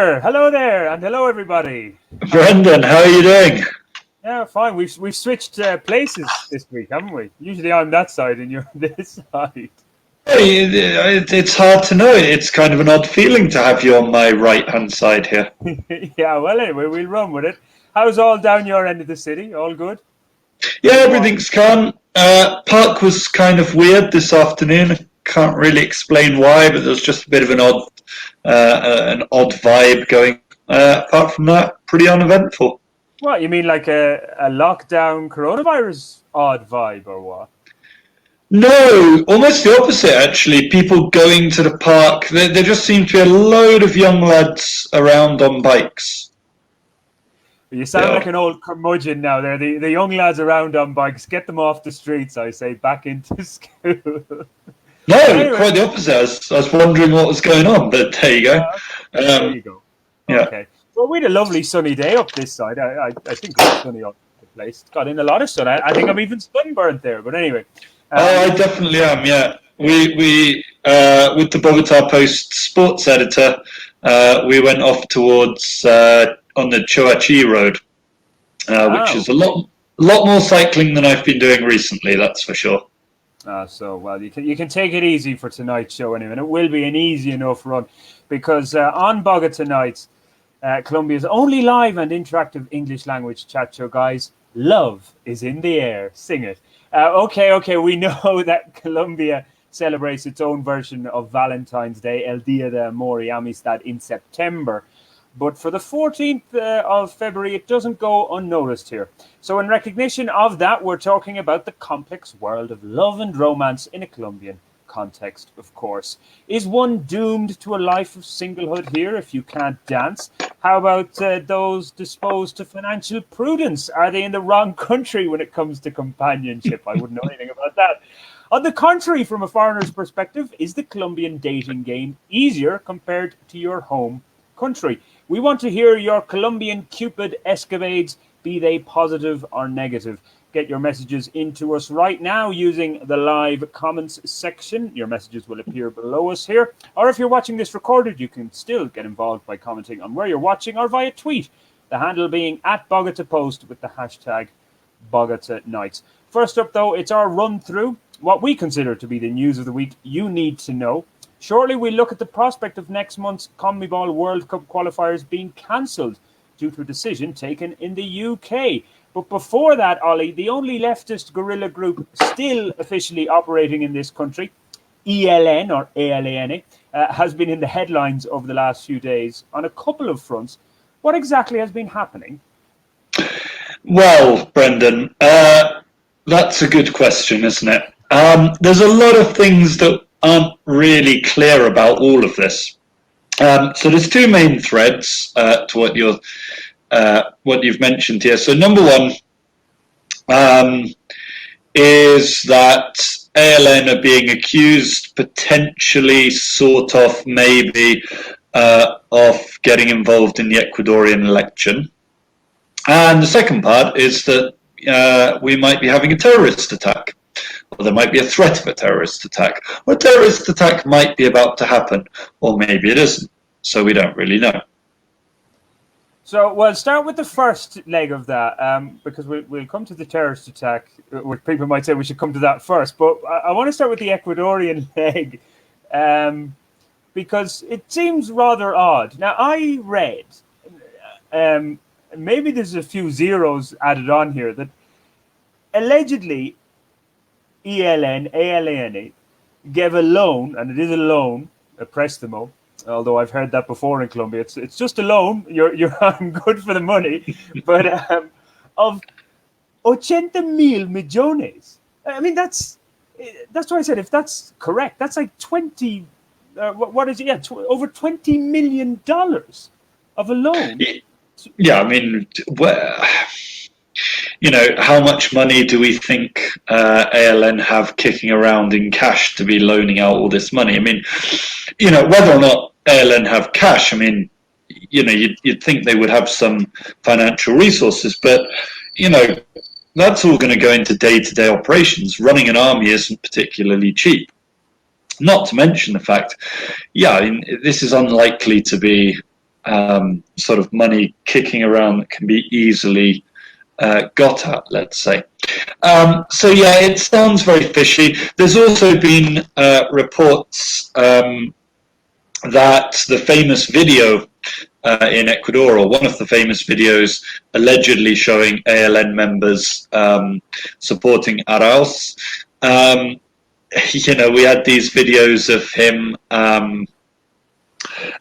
Peter, hello there, and hello everybody. Brendan, how are you doing? Yeah, fine. We've switched places this week, haven't we? Usually I'm that side and you're this side. It's hard to know. It's kind of an odd feeling to have you on my right-hand side here. Yeah, well, anyway, we'll run with it. How's all down your end of the city? All good? Yeah, everything's calm. Park was kind of weird this afternoon. I can't really explain why, but there was just a bit of an odd vibe going. Apart from that, pretty uneventful. What, you mean like a lockdown coronavirus odd vibe or what? No, almost the opposite, actually. People going to the park. There just seemed to be a load of young lads around on bikes. You sound like an old curmudgeon now there. The young lads around on bikes, get them off the streets, I say, back into school. No, anyway. Quite the opposite. I was wondering what was going on, but there you go. There you go. Yeah. Okay. Well, we had a lovely sunny day up this side. I think it's sunny up the place. Got in a lot of sun. I think I'm even sunburnt there. But anyway. I definitely am, yeah. We with the Bogotá Post sports editor, we went off towards on the Choachi Road, which is a lot more cycling than I've been doing recently, that's for sure. So, well, you can take it easy for tonight's show anyway, and it will be an easy enough run, because on Bogotá Nights, Colombia's only live and interactive English language chat show, guys, love is in the air. Sing it. Okay, we know that Colombia celebrates its own version of Valentine's Day, El Día de Amor y Amistad, in September. But for the 14th of February, it doesn't go unnoticed here. So in recognition of that, we're talking about the complex world of love and romance in a Colombian context, of course. Is one doomed to a life of singlehood here if you can't dance? How about those disposed to financial prudence? Are they in the wrong country when it comes to companionship? I wouldn't know anything about that. On the contrary, from a foreigner's perspective, is the Colombian dating game easier compared to your home country? We want to hear your Colombian Cupid escapades, be they positive or negative. Get your messages into us right now using the live comments section. Your messages will appear below us here. Or if you're watching this recorded, you can still get involved by commenting on where you're watching or via tweet. The handle being @Bogotá with the hashtag Bogotá Nights. First up, though, it's our run through what we consider to be the news of the week you need to know. Shortly, we'll look at the prospect of next month's CONMEBOL World Cup qualifiers being cancelled due to a decision taken in the UK. But before that, Ollie, the only leftist guerrilla group still officially operating in this country, ELN or ELN, has been in the headlines over the last few days on a couple of fronts. What exactly has been happening? Well, Brendan, that's a good question, isn't it? There's a lot of things that aren't really clear about all of this. So there's two main threads to what you've mentioned here. So number one is that ELN are being accused, potentially, sort of, maybe, of getting involved in the Ecuadorian election. And the second part is that we might be having a terrorist attack. Or there might be a threat of a terrorist attack. Or a terrorist attack might be about to happen, or maybe it isn't. So we don't really know. So we'll start with the first leg of that, because we'll come to the terrorist attack, which people might say we should come to that first. But I want to start with the Ecuadorian leg, because it seems rather odd. Now, I read, maybe there's a few zeros added on here, that allegedly ELN gave a loan, and it is a loan, a préstamo, although I've heard that before in Colombia. It's just a loan. You're good for the money, but of 80 mil millones. I mean, that's why I said, if that's correct, that's like 20. What is it? Yeah, over $20 million of a loan. Yeah, I mean, how much money do we think ELN have kicking around in cash to be loaning out all this money? I mean, whether or not ELN have cash, I mean, you'd think they would have some financial resources, but, that's all going to go into day-to-day operations. Running an army isn't particularly cheap. Not to mention the fact, this is unlikely to be sort of money kicking around that can be easily got at, let's say. So yeah, it sounds very fishy. There's also been reports that the famous video in Ecuador, or one of the famous videos allegedly showing ALN members supporting Arauz, we had these videos of him.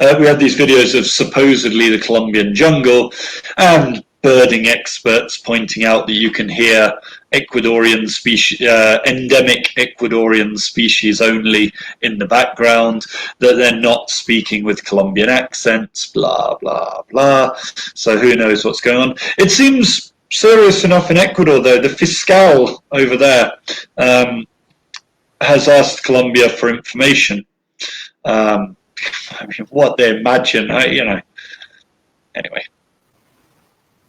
We had these videos of supposedly the Colombian jungle, and birding experts pointing out that you can hear Ecuadorian species, endemic Ecuadorian species only in the background, that they're not speaking with Colombian accents, blah, blah, blah. So who knows what's going on. It seems serious enough in Ecuador, though. The fiscal over there has asked Colombia for information. I mean, what they imagine, anyway.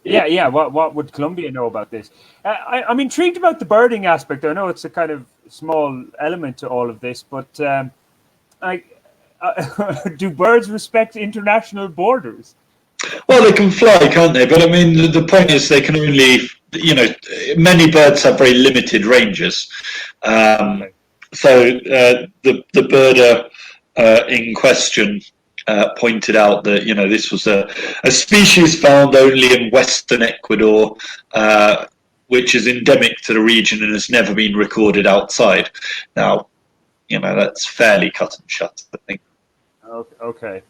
Yeah. What would Colombia know about this? I'm intrigued about the birding aspect. I know it's a kind of small element to all of this, but do birds respect international borders? Well, they can fly, can't they? But I mean, the point is they can only, many birds have very limited ranges. Okay. So the birder in question pointed out that this was a species found only in western Ecuador, which is endemic to the region and has never been recorded outside. Now, that's fairly cut and shut, I think. Okay.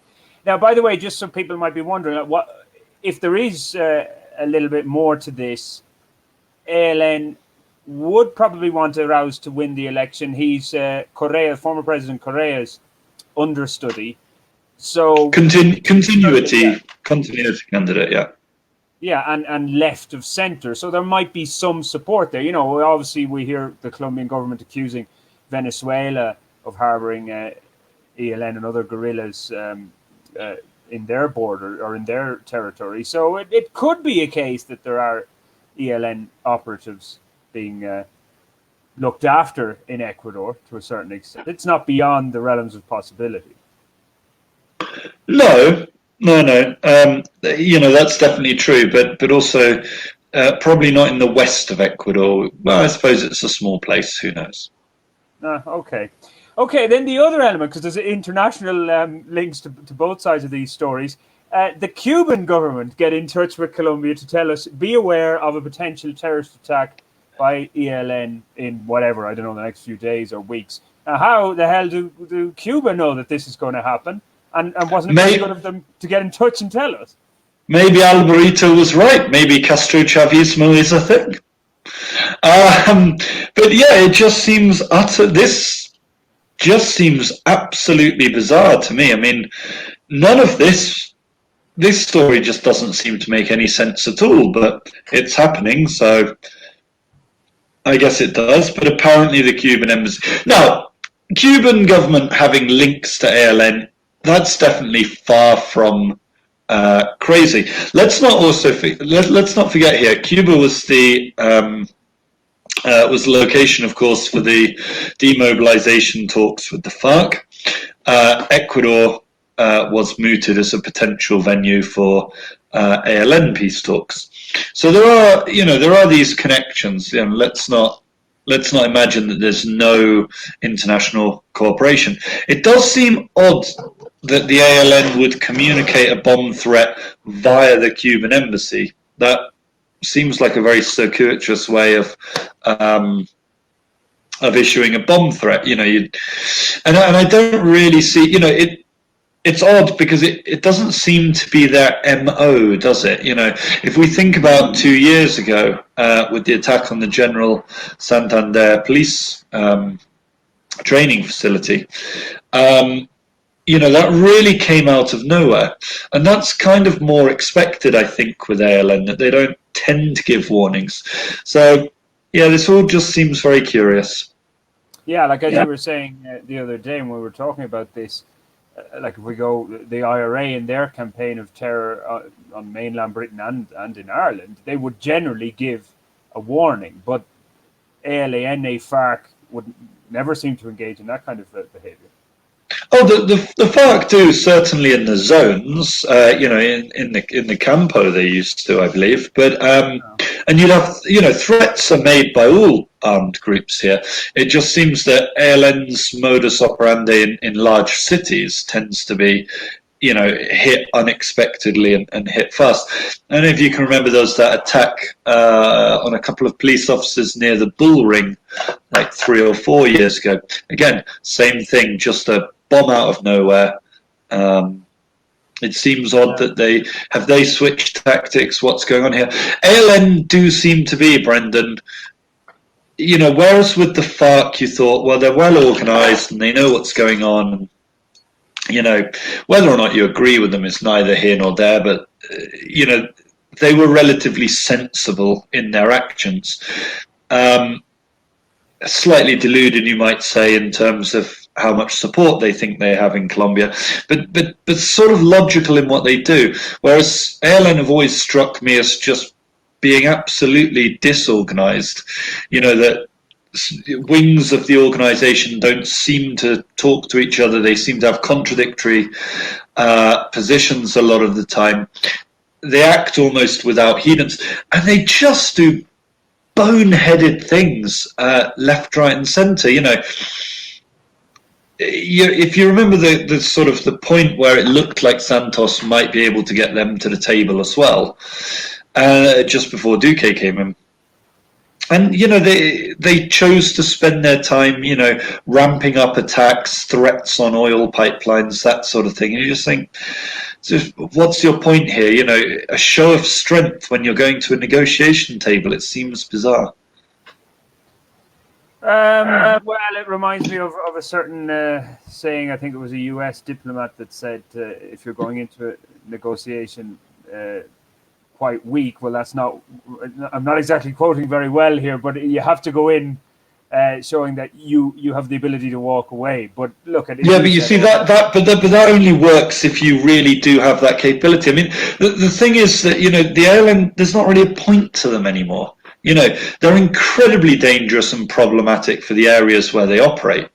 Now, by the way, just so people might be wondering, what if there is a little bit more to this? ALN would probably want Arauz to win the election. He's Correa, former President Correa's understudy. So continuity candidate, yeah. Yeah, and left of center. So there might be some support there. Obviously we hear the Colombian government accusing Venezuela of harboring ELN and other guerrillas in their border or in their territory. So it could be a case that there are ELN operatives being looked after in Ecuador to a certain extent. It's not beyond the realms of possibility. No. That's definitely true, but also probably not in the west of Ecuador. Well, I suppose it's a small place. Who knows? Okay. Then the other element, because there's international links to both sides of these stories. The Cuban government get in touch with Colombia to tell us, be aware of a potential terrorist attack by ELN in whatever, I don't know, the next few days or weeks. Now, how the hell do Cuba know that this is going to happen? And wasn't it really good of them to get in touch and tell us? Maybe Alvarito was right. Maybe Castro Chavismo is a thing. But yeah, it just seems this just seems absolutely bizarre to me. I mean, none of this story just doesn't seem to make any sense at all, but it's happening, so I guess it does. But apparently the Cuban embassy... Now, Cuban government having links to ALN, that's definitely far from crazy. Let's not forget here. Cuba was the location, of course, for the demobilization talks with the FARC. Ecuador was mooted as a potential venue for ALN peace talks. So there are these connections. Let's not imagine that there's no international cooperation. It does seem odd that the ALN would communicate a bomb threat via the Cuban embassy. That seems like a very circuitous way of issuing a bomb threat. And I don't really see. It's odd because it doesn't seem to be their MO, does it? If we think about 2 years ago with the attack on the General Santander police training facility, that really came out of nowhere. And that's kind of more expected, I think, with ALN, that they don't tend to give warnings. So, yeah, this all just seems very curious. Yeah, like as you were saying the other day when we were talking about this, like if we go, the IRA in their campaign of terror on mainland Britain and in Ireland, they would generally give a warning, but ALN, FARC would never seem to engage in that kind of behaviour. Oh, the FARC do, certainly in the zones, in the campo they used to, I believe. But and you'd have, threats are made by all armed groups here. It just seems that ALN's modus operandi in large cities tends to be, hit unexpectedly and hit fast. And if you can remember, there was that attack on a couple of police officers near the Bull Ring, like 3 or 4 years ago. Again, same thing, just a bomb out of nowhere. It seems odd that they switched tactics. What's going on here? ALN do seem to be, Brendan. Whereas with the FARC, you thought, well, they're well organised and they know what's going on. Whether or not you agree with them is neither here nor there, but, they were relatively sensible in their actions. Slightly deluded, you might say, in terms of how much support they think they have in Colombia, but sort of logical in what they do. Whereas ALN have always struck me as just being absolutely disorganized. That wings of the organization don't seem to talk to each other. They seem to have contradictory positions a lot of the time. They act almost without hedons, and they just do boneheaded things left, right, and centre. If you remember the sort of the point where it looked like Santos might be able to get them to the table as well, just before Duque came in. And, they chose to spend their time, ramping up attacks, threats on oil pipelines, that sort of thing. And you just think, so what's your point here? A show of strength when you're going to a negotiation table, it seems bizarre. Well, it reminds me of a certain saying. I think it was a U.S. diplomat that said, if you're going into a negotiation quite weak, well, that's not, I'm not exactly quoting very well here, but you have to go in showing that you have the ability to walk away. But look at it. Yeah, but you see that only works if you really do have that capability. I mean, the thing is that, the ALN, there's not really a point to them anymore. They're incredibly dangerous and problematic for the areas where they operate.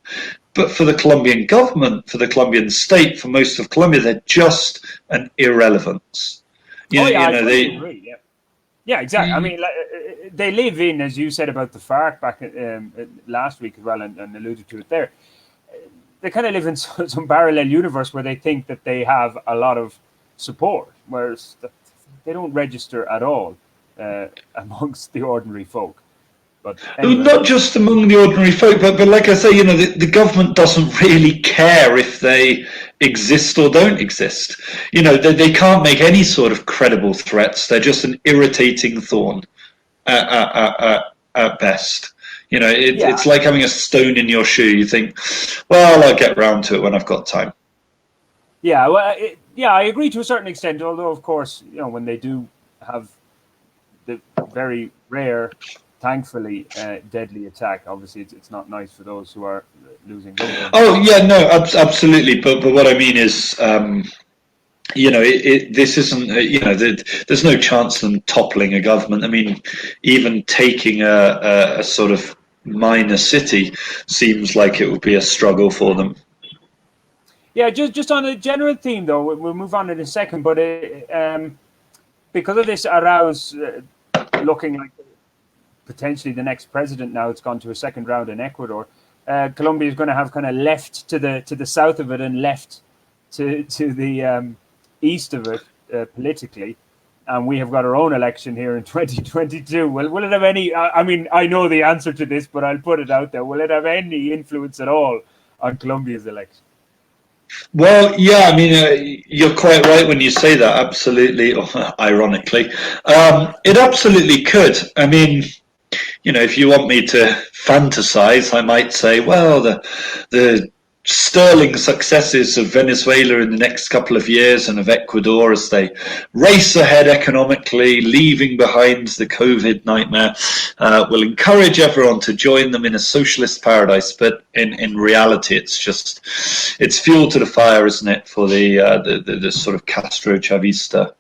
But for the Colombian government, for the Colombian state, for most of Colombia, they're just an irrelevance. I agree. Yeah, exactly. I mean, they live in, as you said about the FARC back last week as well, and alluded to it there. They kind of live in some parallel universe where they think that they have a lot of support, whereas they don't register at all amongst the ordinary folk. But anyway. Not just among the ordinary folk, but like I say, the government doesn't really care if they exist or don't exist. They can't make any sort of credible threats. They're just an irritating thorn at best. It's like having a stone in your shoe. You think, well, I'll get round to it when I've got time. Yeah, well, I agree to a certain extent. Although, of course, when they do have the very rare, thankfully, deadly attack, obviously it's not nice for those who are losing loved ones. Oh yeah, no, absolutely. But what I mean is, this isn't. There's no chance of them toppling a government. I mean, even taking a sort of minor city seems like it would be a struggle for them. Yeah, just on a general theme, though, we'll move on in a second. But because of this Arauz looking like potentially the next president, now it's gone to a second round in Ecuador, Colombia is going to have kind of left to the south of it and left to the east of it politically, and we have got our own election here in 2022. Will it have any? I mean, I know the answer to this, but I'll put it out there. Will it have any influence at all on Colombia's election? Well, yeah, I mean, you're quite right when you say that, absolutely, or ironically. It absolutely could. I mean, if you want me to fantasize, I might say, well, the sterling successes of Venezuela in the next couple of years and of Ecuador as they race ahead economically, leaving behind the COVID nightmare, will encourage everyone to join them in a socialist paradise. But in reality, it's fuel to the fire, isn't it, for the sort of Castro Chavista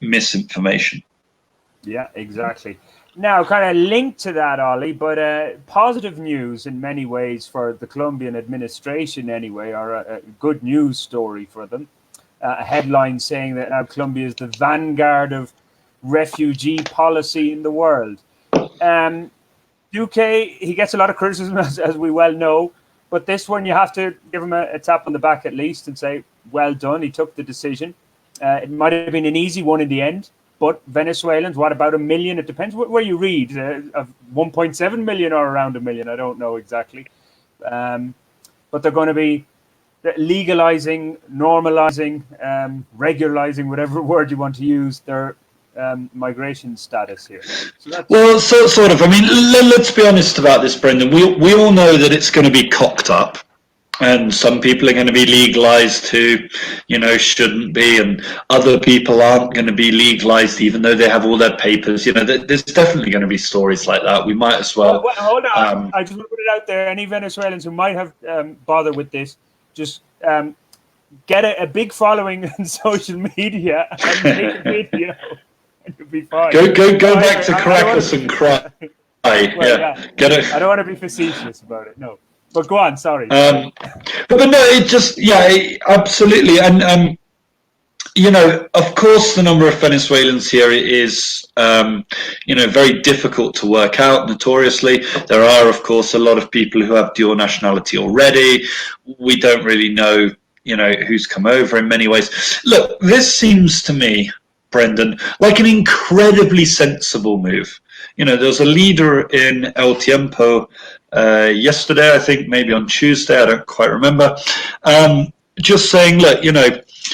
misinformation. Yeah, exactly. Now, kind of linked to that, Ollie, but positive news in many ways for the Colombian administration anyway, or a good news story for them. A headline saying that now Colombia is the vanguard of refugee policy in the world. UK, he gets a lot of criticism, as we well know, but this one you have to give him a tap on the back at least and say, well done, he took the decision. It might have been an easy one in the end, but Venezuelans, what about 1 million? It depends where you read, of 1.7 million or around 1 million, I don't know exactly. But they're going to be legalizing, normalizing, regularizing, whatever word you want to use, their migration status here. Well, sort of. I mean, let's be honest about this, Brendan. We all know that it's going to be cocked up, and some people are going to be legalized who, shouldn't be, and other people aren't going to be legalized even though they have all their papers. There's definitely going to be stories like that. We might as well. Hold on. I just want to put it out there. Any Venezuelans who might have bothered with this, just get a big following on social media and make a video. You'll be fine. Go back to Caracas and cry. Yeah. Get it. I don't want to be facetious about it. No, but go on. Sorry. But no, it just absolutely, and of course, the number of Venezuelans here is very difficult to work out. Notoriously, there are of course a lot of people who have dual nationality already. We don't really know who's come over in many ways. Look, this seems to me, Brendan, like an incredibly sensible move. There was a leader in El Tiempo yesterday, I think, maybe on Tuesday, I don't quite remember, just saying, look,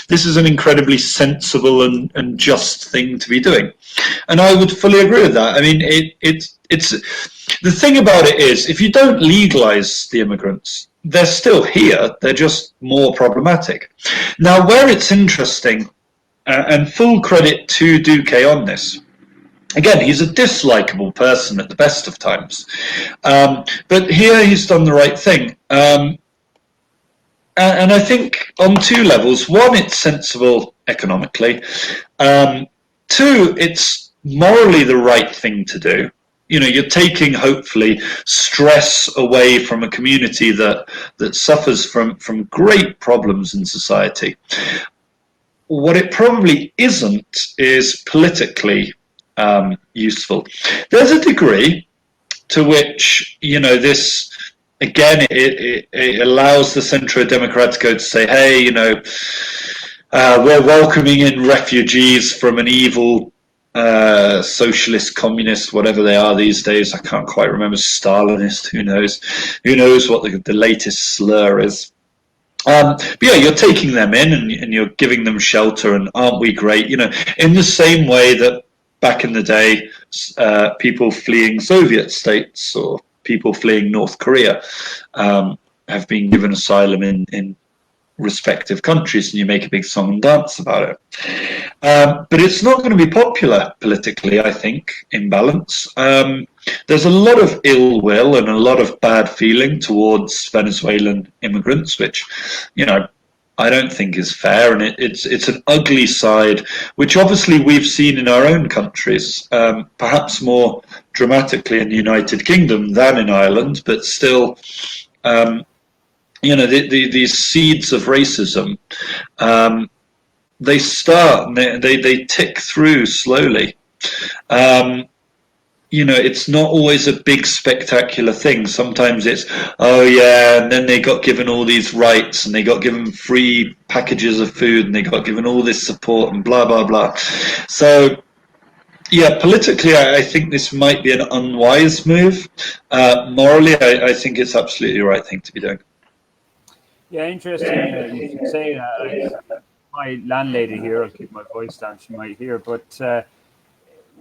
this is an incredibly sensible and just thing to be doing. And I would fully agree with that. I mean, it's the thing about it is, if you don't legalize the immigrants, they're still here, they're just more problematic. Now, where it's interesting, and full credit to Duque on this. Again, he's a dislikable person at the best of times. But here he's done the right thing. And I think on two levels. One, it's sensible economically. Two, it's morally the right thing to do. You're taking, hopefully, stress away from a community that suffers from great problems in society. What it probably isn't is politically useful. There's a degree to which, this, again, it allows the Centro Democratico to say, hey, we're welcoming in refugees from an evil socialist, communist, whatever they are these days. I can't quite remember, Stalinist, who knows? Who knows what the latest slur is? But yeah, you're taking them in and you're giving them shelter, and aren't we great? In the same way that back in the day, people fleeing Soviet states or people fleeing North Korea have been given asylum in respective countries, and you make a big song and dance about it. But it's not going to be popular politically, I think, in balance. There's a lot of ill will and a lot of bad feeling towards Venezuelan immigrants, which, I don't think is fair, and it's an ugly side, which obviously we've seen in our own countries, perhaps more dramatically in the United Kingdom than in Ireland, but still, these seeds of racism, they start and they tick through slowly. It's not always a big spectacular thing. Sometimes it's, oh yeah, and then they got given all these rights, and they got given free packages of food, and they got given all this support, and blah, blah, blah. So, yeah, politically, I think this might be an unwise move. Morally, I think it's absolutely the right thing to be doing. Yeah, interesting. You should say that. My landlady here, I'll keep my voice down, she might hear, but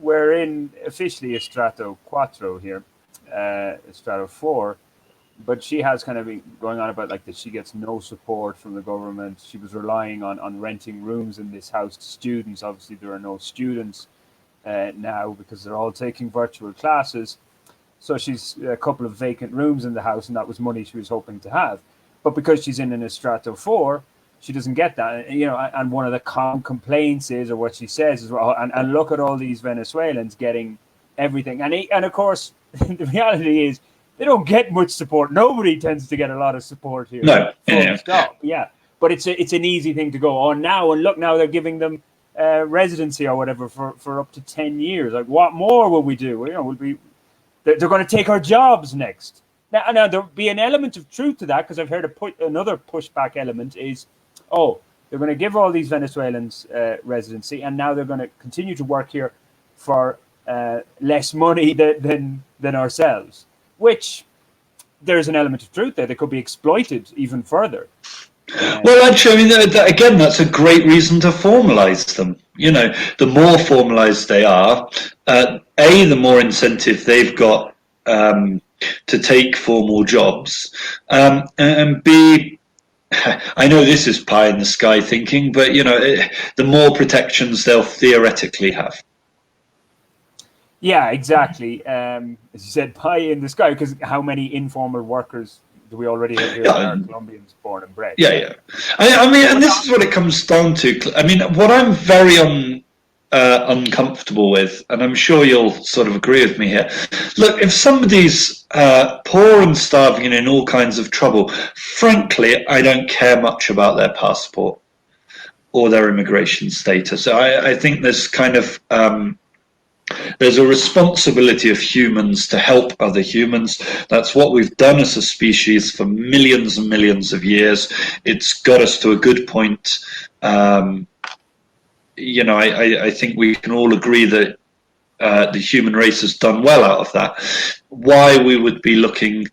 we're in officially Estrato 4 here, Estrato 4, but she has kind of been going on about like that she gets no support from the government. She was relying on renting rooms in this house to students. Obviously, there are no students now because they're all taking virtual classes. So she's a couple of vacant rooms in the house, and that was money she was hoping to have. But because she's in an Estrato 4, she doesn't get that, and one of the common complaints is, or what she says is, well, and look at all these Venezuelans getting everything. And of course, the reality is they don't get much support. Nobody tends to get a lot of support here. No. Stop. Yeah. But it's an easy thing to go on now. And look, now they're giving them residency or whatever for up to 10 years. Like, what more will we do? They're going to take our jobs next. Now there'll be an element of truth to that, because I've heard another pushback element is, they're going to give all these Venezuelans residency, and now they're going to continue to work here for less money than ourselves, which there's an element of truth there. They could be exploited even further. Well, actually, I mean, again, that's a great reason to formalise them. You know, the more formalised they are, the more incentive they've got to take formal jobs, and B, I know this is pie in the sky thinking, but you know, the more protections they'll theoretically have. Yeah, exactly. As you said, pie in the sky, because how many informal workers do we already have here that are Colombians born and bred? Yeah. I mean, and this is what it comes down to. I mean, what I'm very uncomfortable with, and I'm sure you'll sort of agree with me here. Look, if somebody's poor and starving and in all kinds of trouble, frankly, I don't care much about their passport or their immigration status. I think there's kind of there's a responsibility of humans to help other humans. That's what we've done as a species for millions and millions of years. It's got us to a good point. You know, I think we can all agree that the human race has done well out of that. Why we would be looking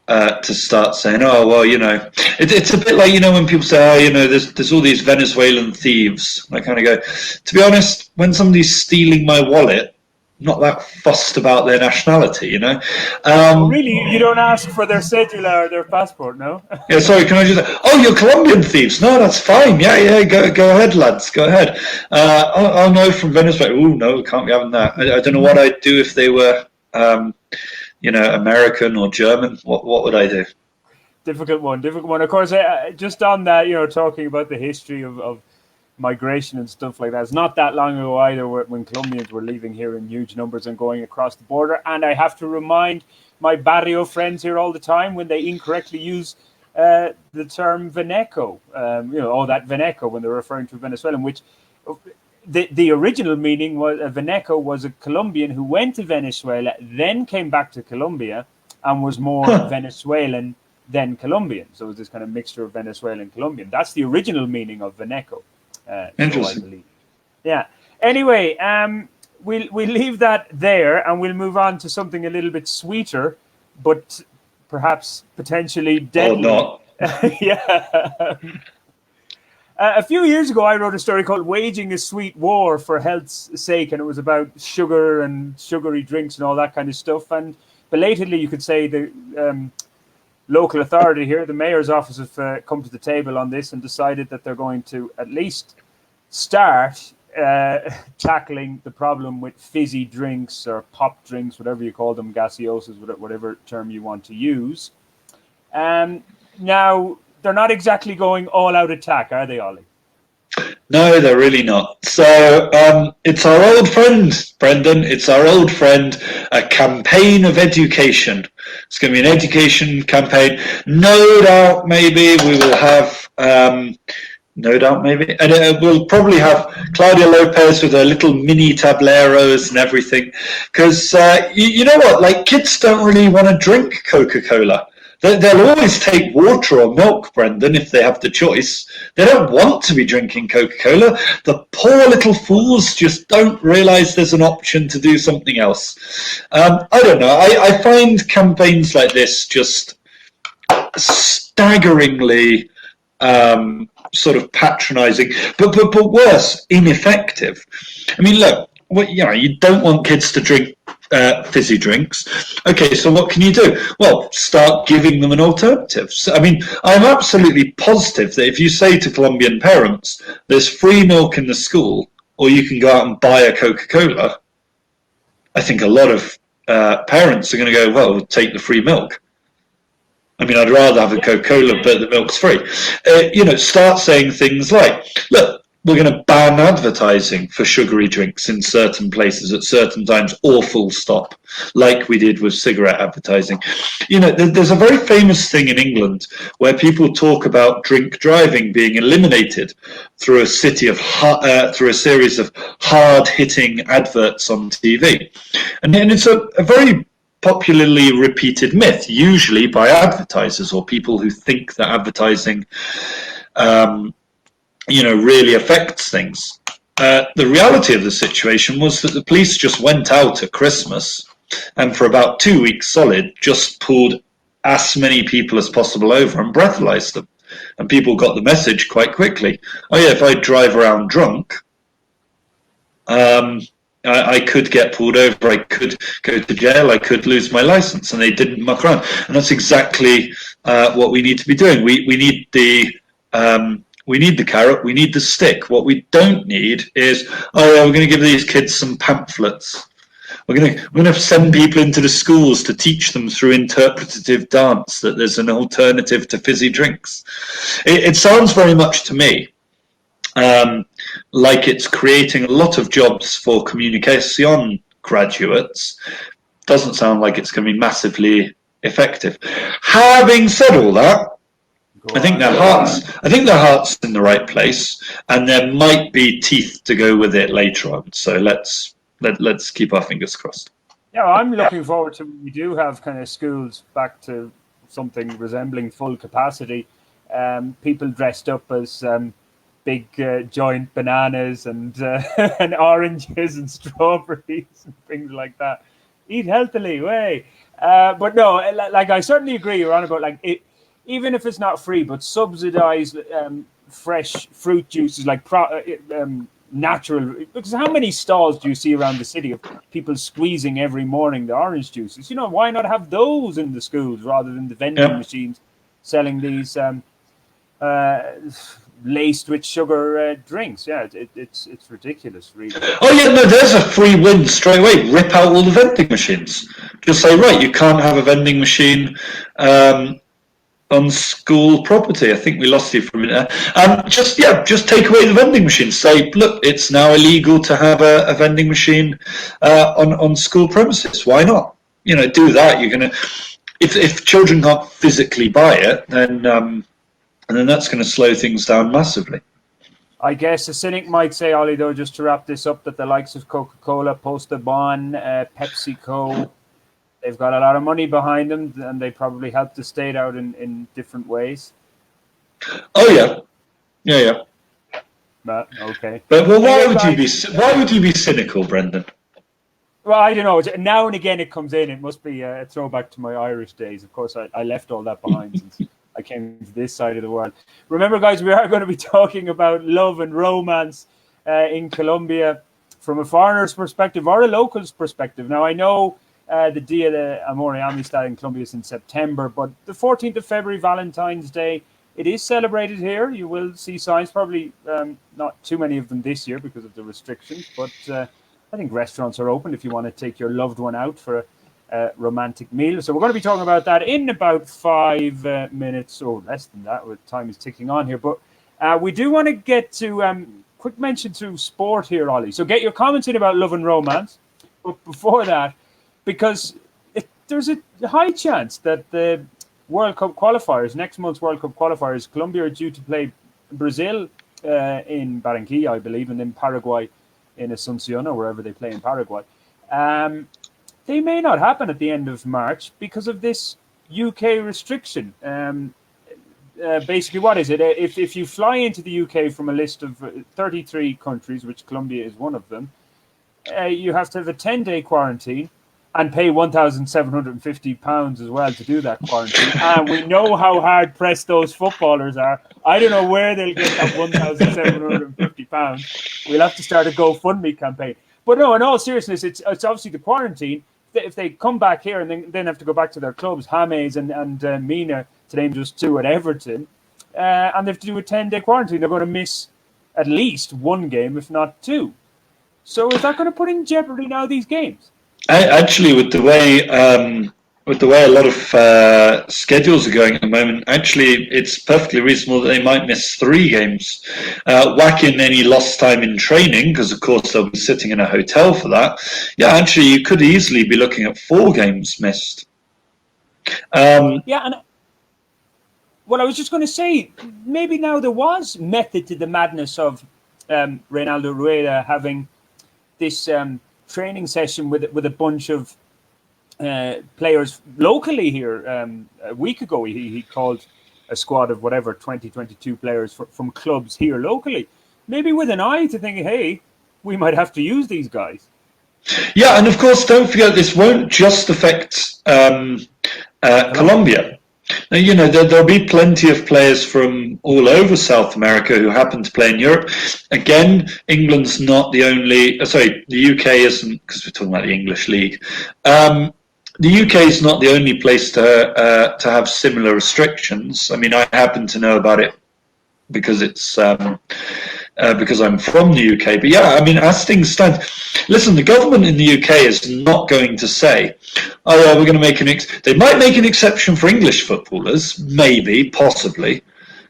to start saying, oh, well, you know, it's a bit like, you know, when people say, oh, you know, there's all these Venezuelan thieves. I kind of go, to be honest, when somebody's stealing my wallet, not that fussed about their nationality, you know. Really, you don't ask for their cedula or their passport, no? Yeah, sorry, can I just? Oh, you're Colombian thieves? No, that's fine. Yeah, go ahead, lads, go ahead. Oh no, from Venezuela. Oh no, can't be having that. I don't know what I'd do if they were, you know, American or German. What would I do? Difficult one. Of course, just on that, you know, talking about the history of migration and stuff like that. It's not that long ago either when Colombians were leaving here in huge numbers and going across the border. And I have to remind my barrio friends here all the time when they incorrectly use the term Veneco, you know, that Veneco when they're referring to Venezuelan, which the original meaning was a Veneco was a Colombian who went to Venezuela, then came back to Colombia and was more Venezuelan than Colombian. So it was this kind of mixture of Venezuelan and Colombian. That's the original meaning of Veneco. Interesting. So I believe. Yeah. Anyway, we'll leave that there and we'll move on to something a little bit sweeter, but perhaps potentially deadly. Or not. Yeah. A few years ago, I wrote a story called "Waging a Sweet War for Health's Sake," and it was about sugar and sugary drinks and all that kind of stuff. And belatedly, you could say the local authority here, the mayor's office, have come to the table on this and decided that they're going to at least start tackling the problem with fizzy drinks or pop drinks, whatever you call them, gaseosas, whatever term you want to use. Now, they're not exactly going all-out attack, are they, Ollie? No, they're really not. So it's our old friend, Brendan. It's our old friend, a campaign of education. It's going to be an education campaign. No doubt, maybe we will have, and we'll probably have Claudia Lopez with her little mini tableros and everything. Because you know what? Like, kids don't really want to drink Coca-Cola. They'll always take water or milk, Brendan, if they have the choice. They don't want to be drinking Coca-Cola. The poor little fools just don't realise there's an option to do something else. I don't know. I find campaigns like this just staggeringly sort of patronising, but worse, ineffective. I mean, look, you don't want kids to drink fizzy drinks. Okay, so what can you do? Well, start giving them an alternative. So, I mean, I'm absolutely positive that if you say to Colombian parents, there's free milk in the school, or you can go out and buy a Coca-Cola, I think a lot of parents are going to go, well, we'll take the free milk. I mean, I'd rather have a Coca-Cola, but the milk's free. Start saying things like, look, we're going to ban advertising for sugary drinks in certain places at certain times, or full stop, like we did with cigarette advertising. You know, there's a very famous thing in England where people talk about drink driving being eliminated through a series of hard-hitting adverts on TV, and it's a very popularly repeated myth, usually by advertisers or people who think that advertising really affects things. The reality of the situation was that the police just went out at Christmas and for about 2 weeks solid just pulled as many people as possible over and breathalyzed them. And people got the message quite quickly. Oh yeah, if I drive around drunk, I could get pulled over, I could go to jail, I could lose my license, and they didn't muck around. And that's exactly what we need to be doing. We need the carrot, we need the stick. What we don't need is, oh yeah, we're going to give these kids some pamphlets. We're going to send people into the schools to teach them through interpretative dance that there's an alternative to fizzy drinks. It sounds very much to me like it's creating a lot of jobs for communication graduates. Doesn't sound like it's going to be massively effective. Having said all that, I think their heart's in the right place, and there might be teeth to go with it later on. So let's keep our fingers crossed. Yeah, I'm looking forward to we do have kind of schools back to something resembling full capacity. People dressed up as big giant bananas and and oranges and strawberries and things like that. Eat healthily, way. But no, like I certainly agree. You're on about like it, even if it's not free, but subsidized fresh fruit juices like natural. Because how many stalls do you see around the city of people squeezing every morning the orange juices? You know, why not have those in the schools rather than the vending machines selling these laced with sugar drinks? Yeah, it's ridiculous, really. Oh yeah, no, there's a free win straight away. Rip out all the vending machines. Just say, right, you can't have a vending machine on school property. I think we lost you for a minute. Just take away the vending machine. Say, look, it's now illegal to have a vending machine on school premises. Why not? You know, do that. You're gonna, if children can't physically buy it, then that's going to slow things down massively. I guess a cynic might say, Ollie, though, just to wrap this up, that the likes of Coca-Cola, Posta Bon, PepsiCo, they've got a lot of money behind them, and they probably help the state out in different ways. Oh yeah. Okay. But well, why would you be cynical, Brendan? Well, I don't know. Now and again, it comes in. It must be a throwback to my Irish days. Of course, I left all that behind since I came to this side of the world. Remember, guys, we are going to be talking about love and romance in Colombia from a foreigner's perspective or a local's perspective. Now, I know the Dia de Amor y Amistad in Colombia is in September, but the 14th of February, Valentine's Day, it is celebrated here. You will see signs, probably not too many of them this year because of the restrictions, but I think restaurants are open if you want to take your loved one out for a romantic meal. So we're going to be talking about that in about 5 minutes or less than that. Time is ticking on here, but we do want to get to quick mention to sport here, Ollie. So get your comments in about love and romance, but before that, because there's a high chance that the World Cup qualifiers, next month's World Cup qualifiers, Colombia are due to play Brazil in Barranquilla, I believe, and then Paraguay in Asunción or wherever they play in Paraguay. They may not happen at the end of March because of this UK restriction. Basically, what is it? If you fly into the UK from a list of 33 countries, which Colombia is one of them, you have to have a 10-day quarantine and pay £1,750 as well to do that quarantine. And we know how hard pressed those footballers are. I don't know where they'll get that £1,750. We'll have to start a GoFundMe campaign. But no, in all seriousness, it's obviously the quarantine. If they come back here and then have to go back to their clubs, James and Mina, to name just two, at Everton, and they have to do a 10-day quarantine, they're going to miss at least one game, if not two. So is that going to put in jeopardy now these games? Actually, with the way with the way a lot of schedules are going at the moment, actually, it's perfectly reasonable that they might miss 3 games. Whack in any lost time in training, because of course they'll be sitting in a hotel for that. Yeah, actually, you could easily be looking at 4 games missed. Yeah, and well, I was just going to say, maybe now there was method to the madness of Reinaldo Rueda having this training session with a bunch of players locally here. A week ago, he called a squad of whatever 22 players from clubs here locally, maybe with an eye to thinking, hey, we might have to use these guys. Yeah, and of course, don't forget this won't just affect Colombia. Now, you know, there'll be plenty of players from all over South America who happen to play in Europe. Again, England's not the only. Sorry, the UK isn't, because we're talking about the English league. The UK is not the only place to have similar restrictions. I mean, I happen to know about it because it's because I'm from the UK. But yeah, I mean, as things stand, listen, the government in the UK is not going to say, oh yeah, we're going to make they might make an exception for English footballers, maybe, possibly.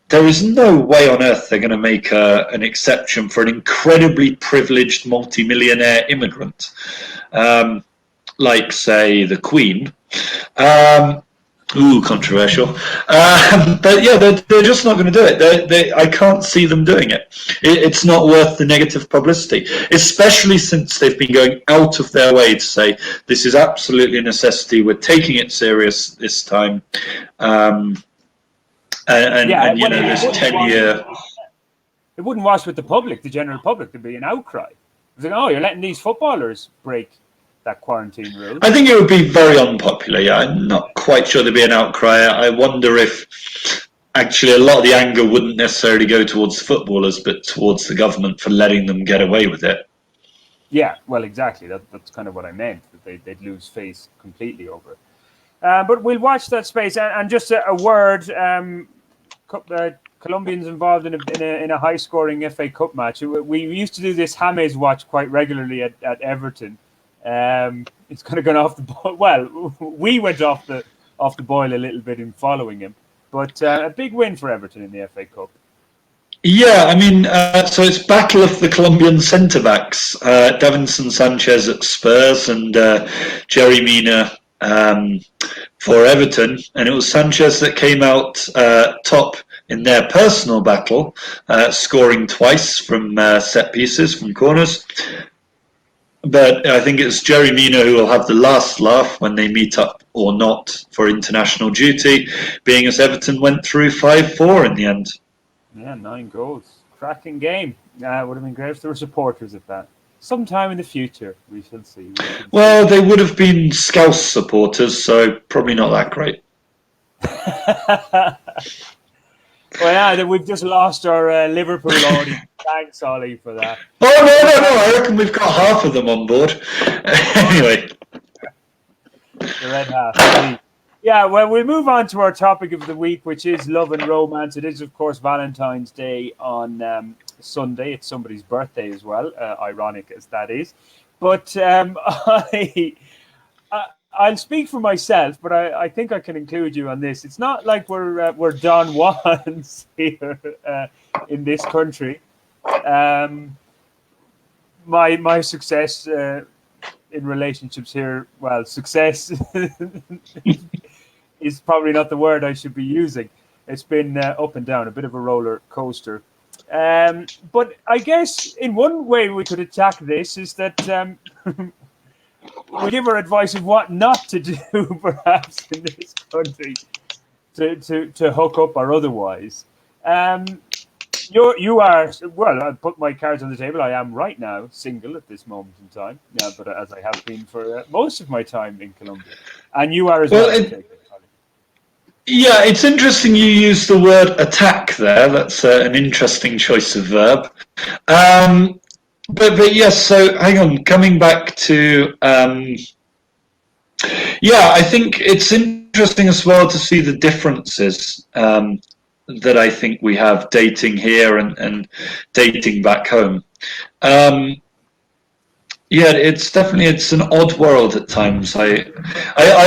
There is no way on earth they're going to make an exception for an incredibly privileged multimillionaire immigrant, like, say, the Queen. Controversial. But yeah, they're just not going to do it. I can't see them doing it. It's not worth the negative publicity, especially since they've been going out of their way to say this is absolutely a necessity. We're taking it serious this time. And you know, this 10-year. It wouldn't wash with the public, the general public. There'd be an outcry. It's like, oh, you're letting these footballers break that quarantine rule. I think it would be very unpopular. Yeah, I'm not quite sure there'd be an outcry. I wonder if actually a lot of the anger wouldn't necessarily go towards the footballers, but towards the government for letting them get away with it. Yeah, well, exactly. That's kind of what I meant. That they'd lose face completely over it. But we'll watch that space. And just a word: Colombians involved in a high-scoring FA Cup match. We used to do this James watch quite regularly at Everton. It's kind of gone off the boil. Well, we went off the boil a little bit in following him, but a big win for Everton in the FA Cup. Yeah, I mean, so it's battle of the Colombian centre backs: Davinson Sanchez at Spurs and Jerry Mina for Everton, and it was Sanchez that came out top in their personal battle, scoring twice from set pieces, from corners. But I think it's Jerry Mina who will have the last laugh when they meet up or not for international duty, being as Everton went through 5-4 in the end. Yeah, 9 goals. Cracking game. Would have been great if there were supporters at that. Sometime in the future, we shall see. Well, they would have been Scouse supporters, so probably not that great. Well, yeah, we've just lost our Liverpool audience. Thanks, Ollie, for that. Oh, no. I reckon we've got half of them on board. Anyway. The red half. Yeah, well, we'll move on to our topic of the week, which is love and romance. It is, of course, Valentine's Day on Sunday. It's somebody's birthday as well, ironic as that is. But I'll speak for myself, but I think I can include you on this. It's not like we're Don Juans here in this country. My success in relationships here, well, success is probably not the word I should be using. It's been up and down, a bit of a roller coaster. But I guess in one way we could attack this is that we give our advice of what not to do, perhaps, in this country to hook up or otherwise. You are, well, I'll put my cards on the table. I am right now single at this moment in time, but as I have been for most of my time in Colombia. And you are as well. Yeah, it's interesting you use the word attack there. That's an interesting choice of verb. But yes, so hang on, coming back to, I think it's interesting as well to see the differences that I think we have dating here and dating back home. Yeah, it's an odd world at times. I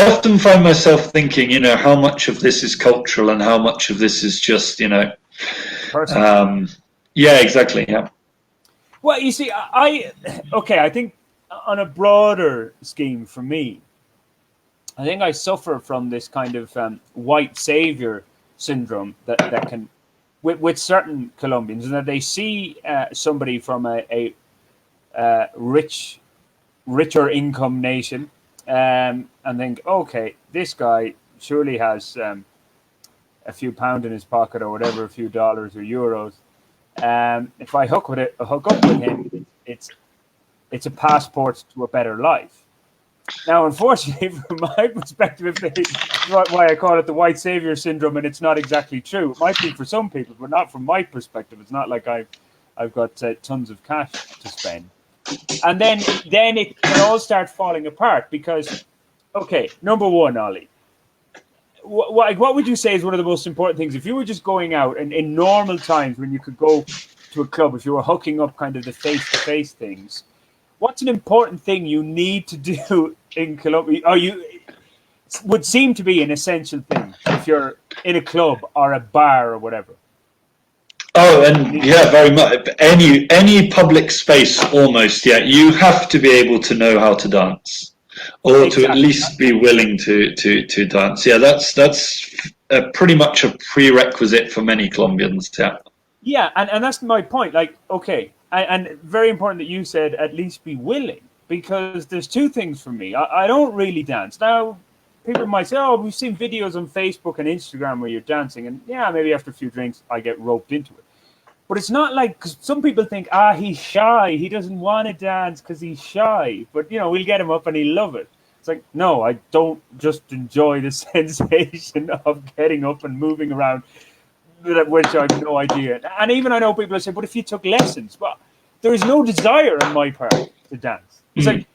often find myself thinking, how much of this is cultural and how much of this is just, Personal. yeah, exactly, yeah. Well, you see, I think on a broader scheme for me, I think I suffer from this kind of white savior syndrome that can, with certain Colombians, and that they see somebody from a richer income nation, and think, okay, this guy surely has a few pound in his pocket or whatever, a few dollars or euros. If I hook up with him, it's a passport to a better life. Now, unfortunately, from my perspective, why I call it the white savior syndrome, and it's not exactly true. It might be for some people, but not from my perspective. It's not like I've got tons of cash to spend. And then it can all start falling apart because, okay, number one, Ollie, what would you say is one of the most important things if you were just going out and in normal times when you could go to a club, if you were hooking up kind of the face-to-face things, what's an important thing you need to do in Colombia, or you would seem to be an essential thing if you're in a club or a bar or whatever? Oh, and yeah, very much. Any public space, almost. Yeah, you have to be able to know how to dance, or to at least be willing to dance. Yeah, that's pretty much a prerequisite for many Colombians. Yeah. Yeah, and that's my point. Like, okay, and very important that you said at least be willing, because there's two things for me. I don't really dance. Now, people might say, oh, we've seen videos on Facebook and Instagram where you're dancing, and yeah, maybe after a few drinks, I get roped into it. But it's not like, because some people think, he's shy. He doesn't want to dance because he's shy. But, we'll get him up and he'll love it. It's like, no, I don't just enjoy the sensation of getting up and moving around, which I have no idea. And even I know people say, but if you took lessons, well, there is no desire on my part to dance. It's like,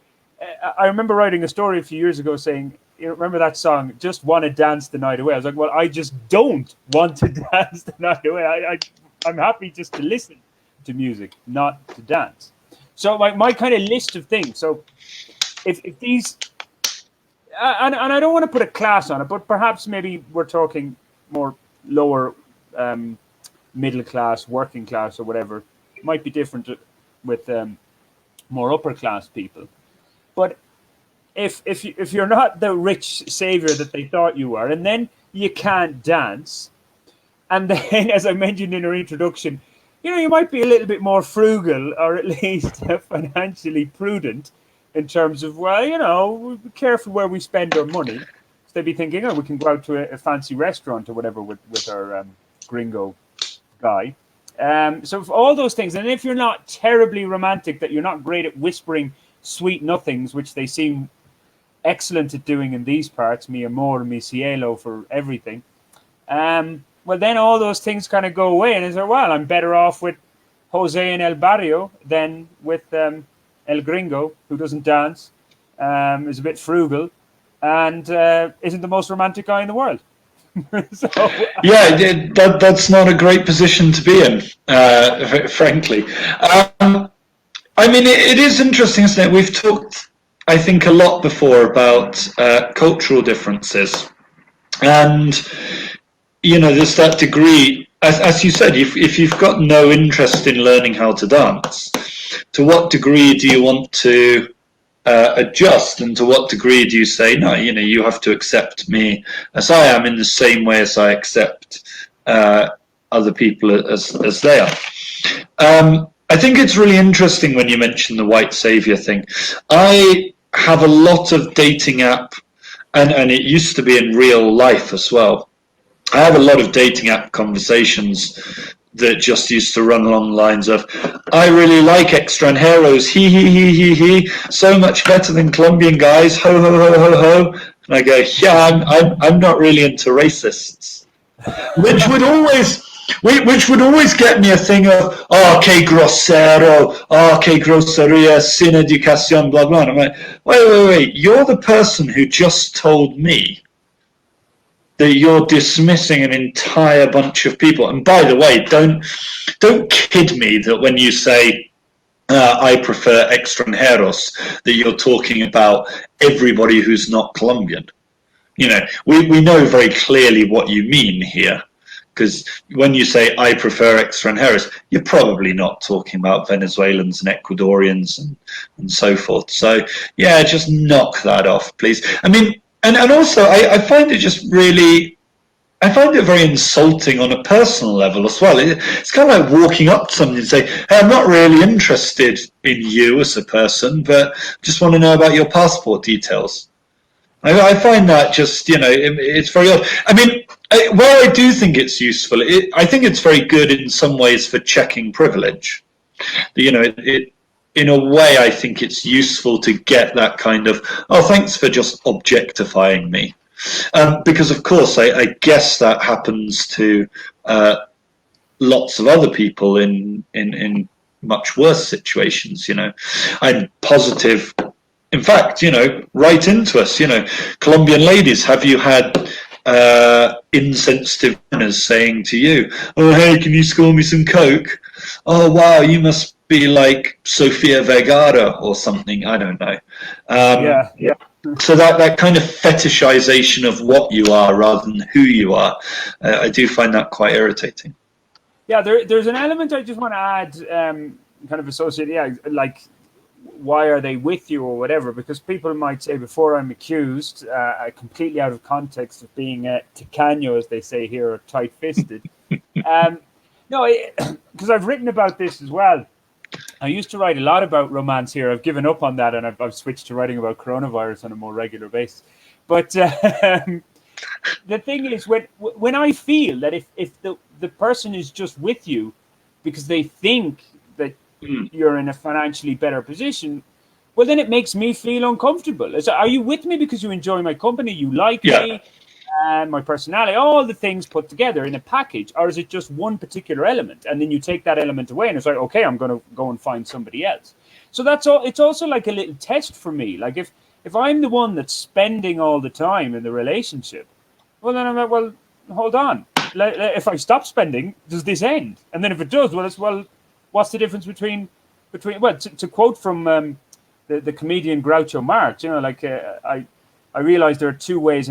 I remember writing a story a few years ago saying, remember that song, Just Want to Dance the Night Away? I was like, well, I just don't want to dance the night away. I'm happy just to listen to music, not to dance. So my kind of list of things. So if these, and I don't want to put a class on it, but perhaps maybe we're talking more lower middle class, working class, or whatever. It might be different with more upper class people. But if you're not the rich savior that they thought you were, and then you can't dance, and then, as I mentioned in our introduction, you might be a little bit more frugal, or at least financially prudent, in terms of, we'll be careful where we spend our money. So they'd be thinking, we can go out to a fancy restaurant or whatever with our gringo guy. So for all those things, and if you're not terribly romantic, that you're not great at whispering sweet nothings, which they seem excellent at doing in these parts, mi amor, mi cielo, for everything, well, then all those things kind of go away, and it's like, well, I'm better off with Jose in El Barrio than with El Gringo, who doesn't dance, is a bit frugal, and isn't the most romantic guy in the world. So, yeah, that's not a great position to be in, frankly. I mean, it is interesting, isn't it? We've talked, I think, a lot before about cultural differences, and there's that degree, as you said, if you've got no interest in learning how to dance, to what degree do you want to adjust, and to what degree do you say, no, you have to accept me as I am in the same way as I accept other people as they are. I think it's really interesting when you mention the white savior thing. I have a lot of dating app, and it used to be in real life as well. I have a lot of dating app conversations that just used to run along the lines of, I really like extranjeros, he, so much better than Colombian guys, ho, ho, ho, ho, ho. And I go, yeah, I'm not really into racists. Which would always get me a thing of, que grosero, que groseria, sin educación, blah, blah. And I'm like, wait, you're the person who just told me that you're dismissing an entire bunch of people. And by the way, don't kid me that when you say I prefer extranjeros, that you're talking about everybody who's not Colombian. You know, we know very clearly what you mean here, because when you say I prefer extranjeros, you're probably not talking about Venezuelans and Ecuadorians and so forth. So yeah, just knock that off, please. I mean, and also I find it just really, I find it very insulting on a personal level as well. It's kind of like walking up to somebody and say, hey, I'm not really interested in you as a person, but just want to know about your passport details. I find that just, you know, it's very odd. I mean, while I do think it's useful, I think it's very good in some ways for checking privilege. You know, in a way, I think it's useful to get that kind of, oh, thanks for just objectifying me. Because, of course, I guess that happens to lots of other people in much worse situations, you know. I'm positive. In fact, you know, right into us, you know, Colombian ladies, have you had insensitive manners saying to you, oh, hey, can you score me some Coke? Oh, wow, you must be like Sofia Vergara or something. I don't know. Yeah. So that kind of fetishization of what you are rather than who you are, I do find that quite irritating. Yeah, there's an element I just want to add, kind of associated, yeah, like, why are they with you or whatever? Because people might say, before I'm accused, completely out of context, of being tacaño, as they say here, or tight-fisted. No, because I've written about this as well. I used to write a lot about romance here. I've given up on that, and I've switched to writing about coronavirus on a more regular basis. But the thing is, when I feel that if the person is just with you because they think that you're in a financially better position, well, then it makes me feel uncomfortable. So, are you with me because you enjoy my company, you like me, and my personality, all the things put together in a package, or is it just one particular element, and then you take that element away, and it's like, okay, I'm going to go and find somebody else. So that's all. It's also like a little test for me. Like if I'm the one that's spending all the time in the relationship, well, then I'm like, well, hold on. If I stop spending, does this end? And then if it does, well, what's the difference between well, to quote from the comedian Groucho Marx, you know, like I realize there are two ways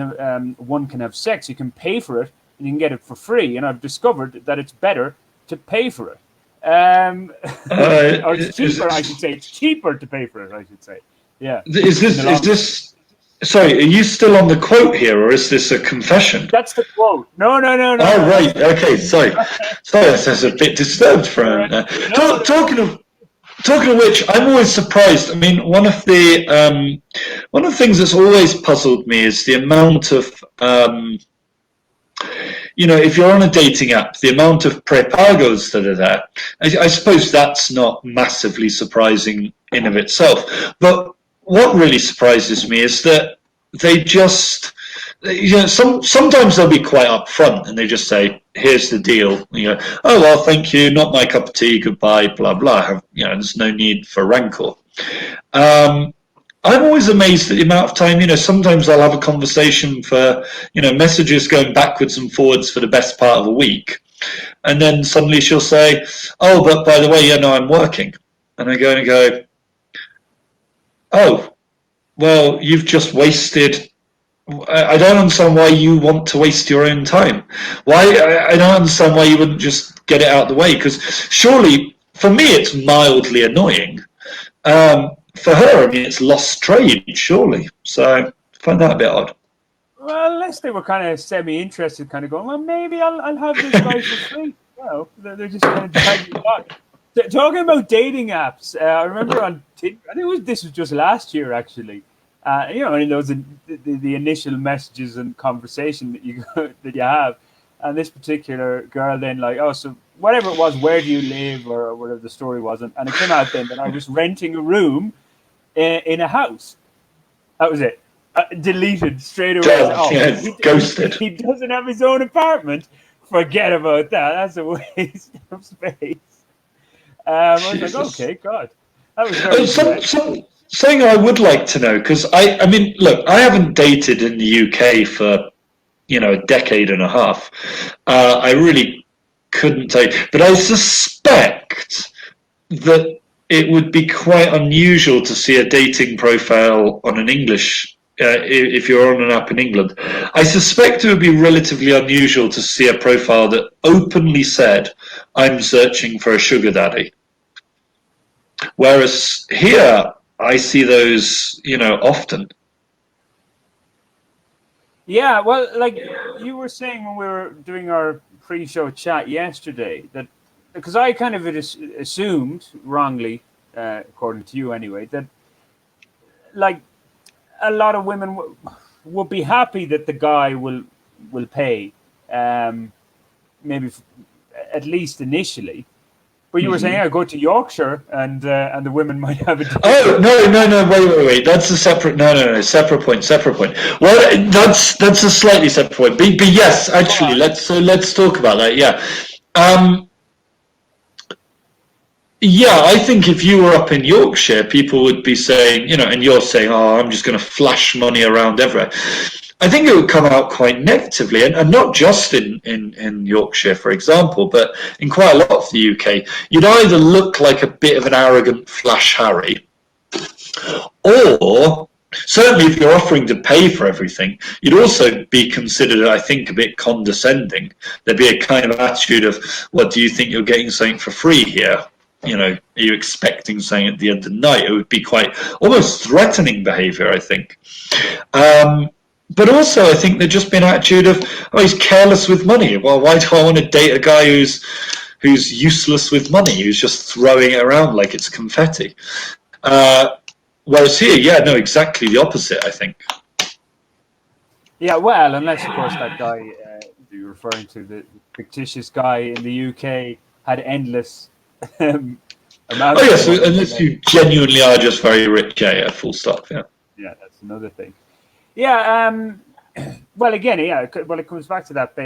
one can have sex. You can pay for it and you can get it for free. And I've discovered that it's better to pay for it. Or it's cheaper, I should say. It's cheaper to pay for it, I should say. Yeah. Is this sorry, are you still on the quote here, or is this a confession? That's the quote. No. Oh, right. Okay, sorry. I was a bit disturbed for a minute. Talking of which, I'm always surprised. I mean, one of the things that's always puzzled me is the amount of, you know, if you're on a dating app, the amount of prepagos that are there. I suppose that's not massively surprising in of itself. But what really surprises me is that they just, you know, sometimes they'll be quite upfront and they just say, here's the deal. You know, oh, well, thank you, not my cup of tea, goodbye, blah, blah. You know, there's no need for rancor. I'm always amazed at the amount of time, you know, sometimes I'll have a conversation for, you know, messages going backwards and forwards for the best part of a week. And then suddenly she'll say, oh, but by the way, you know, I'm working. And I go, oh, well, you've just wasted. I don't understand why you want to waste your own time. I don't understand why you wouldn't just get it out of the way. Because surely, for me, it's mildly annoying. For her, I mean, it's lost trade, surely. So I find that a bit odd. Well, unless they were kind of semi-interested, kind of going, well, maybe I'll have this guy for free. You know, they're just kind of dragging it on. Talking about dating apps, I remember on Tinder, I think this was just last year, actually. You know, and those the initial messages and conversation that you have, and this particular girl then like, oh, so whatever it was, where do you live, or whatever the story was, and it came out then that I was renting a room in a house. That was it. Deleted straight away. Ghosted. He doesn't have his own apartment. Forget about that. That's a waste of space. I was like, okay, God, that was very something I would like to know, because I mean, look, I haven't dated in the UK for, you know, a decade and a half. I really couldn't tell you, but I suspect that it would be quite unusual to see a dating profile on an English, if you're on an app in England. I suspect it would be relatively unusual to see a profile that openly said, I'm searching for a sugar daddy. Whereas here, I see those, often. Yeah, well, like you were saying when we were doing our pre-show chat yesterday, that because I kind of assumed wrongly, according to you anyway, that like a lot of women would be happy that the guy will pay, maybe at least initially. But you were saying, I go to Yorkshire and the women might have a. Oh no! Wait! That's a separate. No! Separate point. Well, that's a slightly separate point. But yes, actually, let's talk about that. Yeah, yeah. I think if you were up in Yorkshire, people would be saying, and you're saying, oh, I'm just going to flash money around everywhere. I think it would come out quite negatively, and not just in Yorkshire, for example, but in quite a lot of the UK. You'd either look like a bit of an arrogant Flash Harry, or certainly if you're offering to pay for everything, you'd also be considered, I think, a bit condescending. There'd be a kind of attitude of, well, do you think you're getting something for free here? Are you expecting something at the end of the night? It would be quite almost threatening behaviour, I think. But also, I think there'd just be an attitude of, oh, he's careless with money. Well, why do I want to date a guy who's useless with money, who's just throwing it around like it's confetti? Whereas here, yeah, no, exactly the opposite, I think. Yeah, well, unless, of course, that guy you're referring to, the fictitious guy in the UK, had endless amounts. Oh, yes, unless you genuinely are just very rich, yeah, full stop, yeah. Yeah, that's another thing. Yeah, well, again, yeah. Well, it comes back to that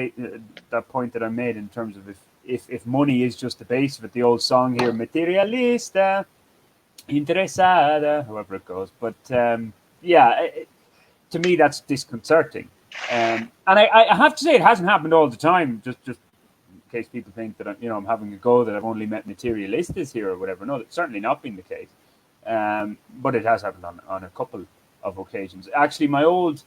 point that I made in terms of if money is just the base of it, the old song here, materialista, interesada, however it goes. But yeah, to me, that's disconcerting. And I have to say, it hasn't happened all the time. Just in case people think that I'm having a go that I've only met materialistas here or whatever. No, that's certainly not been the case. But it has happened on a couple of occasions. Actually, my old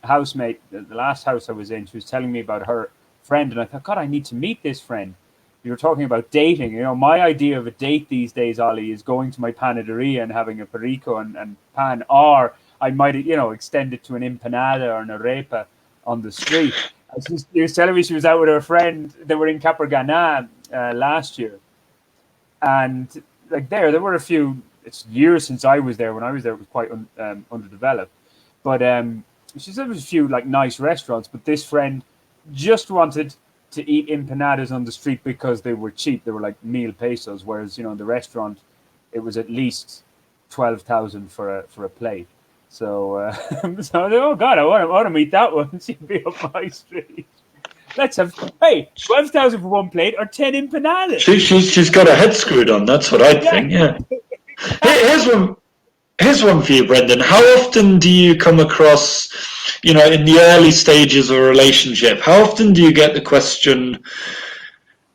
housemate, the last house I was in, she was telling me about her friend, and I thought, God, I need to meet this friend. You were talking about dating. My idea of a date these days, Ollie, is going to my panaderia and having a perico and pan, or I might, extend it to an empanada or an arepa on the street. She was telling me she was out with her friend. They were in Capurganá last year, and like there were a few. It's years since I was there. When I was there, it was quite underdeveloped. But she said there was a few like nice restaurants, but this friend just wanted to eat empanadas on the street because they were cheap. They were like meal pesos, whereas in the restaurant it was at least 12,000 for a plate. So, oh God, I want to meet that one. She'd be up my street. Let's have 12,000 for one plate or 10 empanadas. She's got her head screwed on. That's what I'd think. Yeah. Here's one for you, Brendan. How often do you come across, in the early stages of a relationship? How often do you get the question?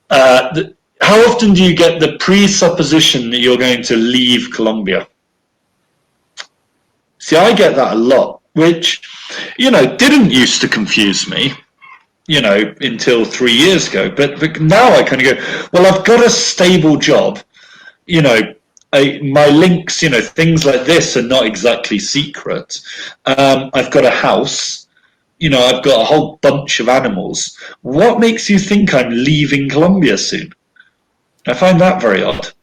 How often do you get the presupposition that you're going to leave Colombia? See, I get that a lot, which, didn't used to confuse me, until 3 years ago. But now I kind of go, well, I've got a stable job, my links, things like this are not exactly secret. I've got a house, I've got a whole bunch of animals. What makes you think I'm leaving Colombia soon? I find that very odd.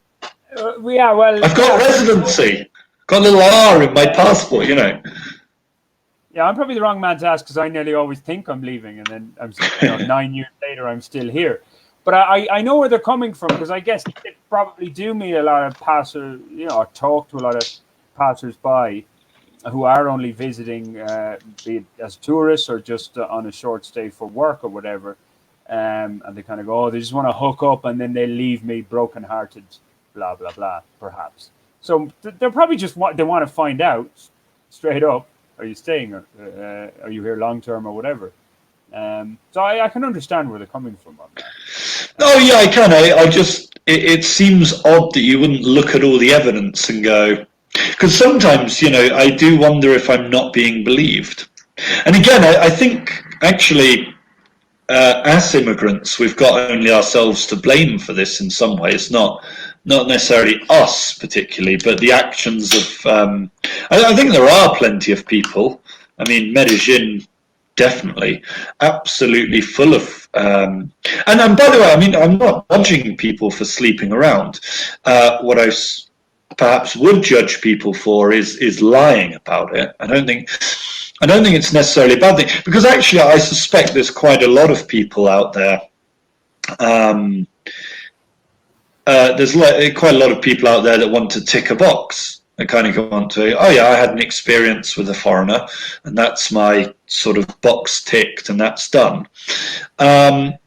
Yeah, well, I've got residency, got a little R in my passport, Yeah, I'm probably the wrong man to ask because I nearly always think I'm leaving, and then I'm 9 years later I'm still here. But I know where they're coming from because I guess they probably do meet a lot of or talk to a lot of passers-by who are only visiting, be it as tourists or just on a short stay for work or whatever. And they kind of go, oh, they just want to hook up and then they leave me broken-hearted, blah, blah, blah, perhaps. So they're probably just they want to find out straight up, are you staying or are you here long-term or whatever? So I can understand where they're coming from on that. Oh yeah, I can. it seems odd that you wouldn't look at all the evidence and go, because sometimes, I do wonder if I'm not being believed. And again, I think actually, as immigrants, we've got only ourselves to blame for this in some ways, not necessarily us particularly, but the actions of. I think there are plenty of people. I mean, Medellin, definitely, absolutely full of. And by the way, I mean, I'm not judging people for sleeping around. What I perhaps would judge people for is lying about it. I don't think it's necessarily a bad thing, because actually I suspect there's quite a lot of people out there. There's quite a lot of people out there that want to tick a box. They kind of want to, oh yeah, I had an experience with a foreigner, and that's my sort of box ticked, and that's done. I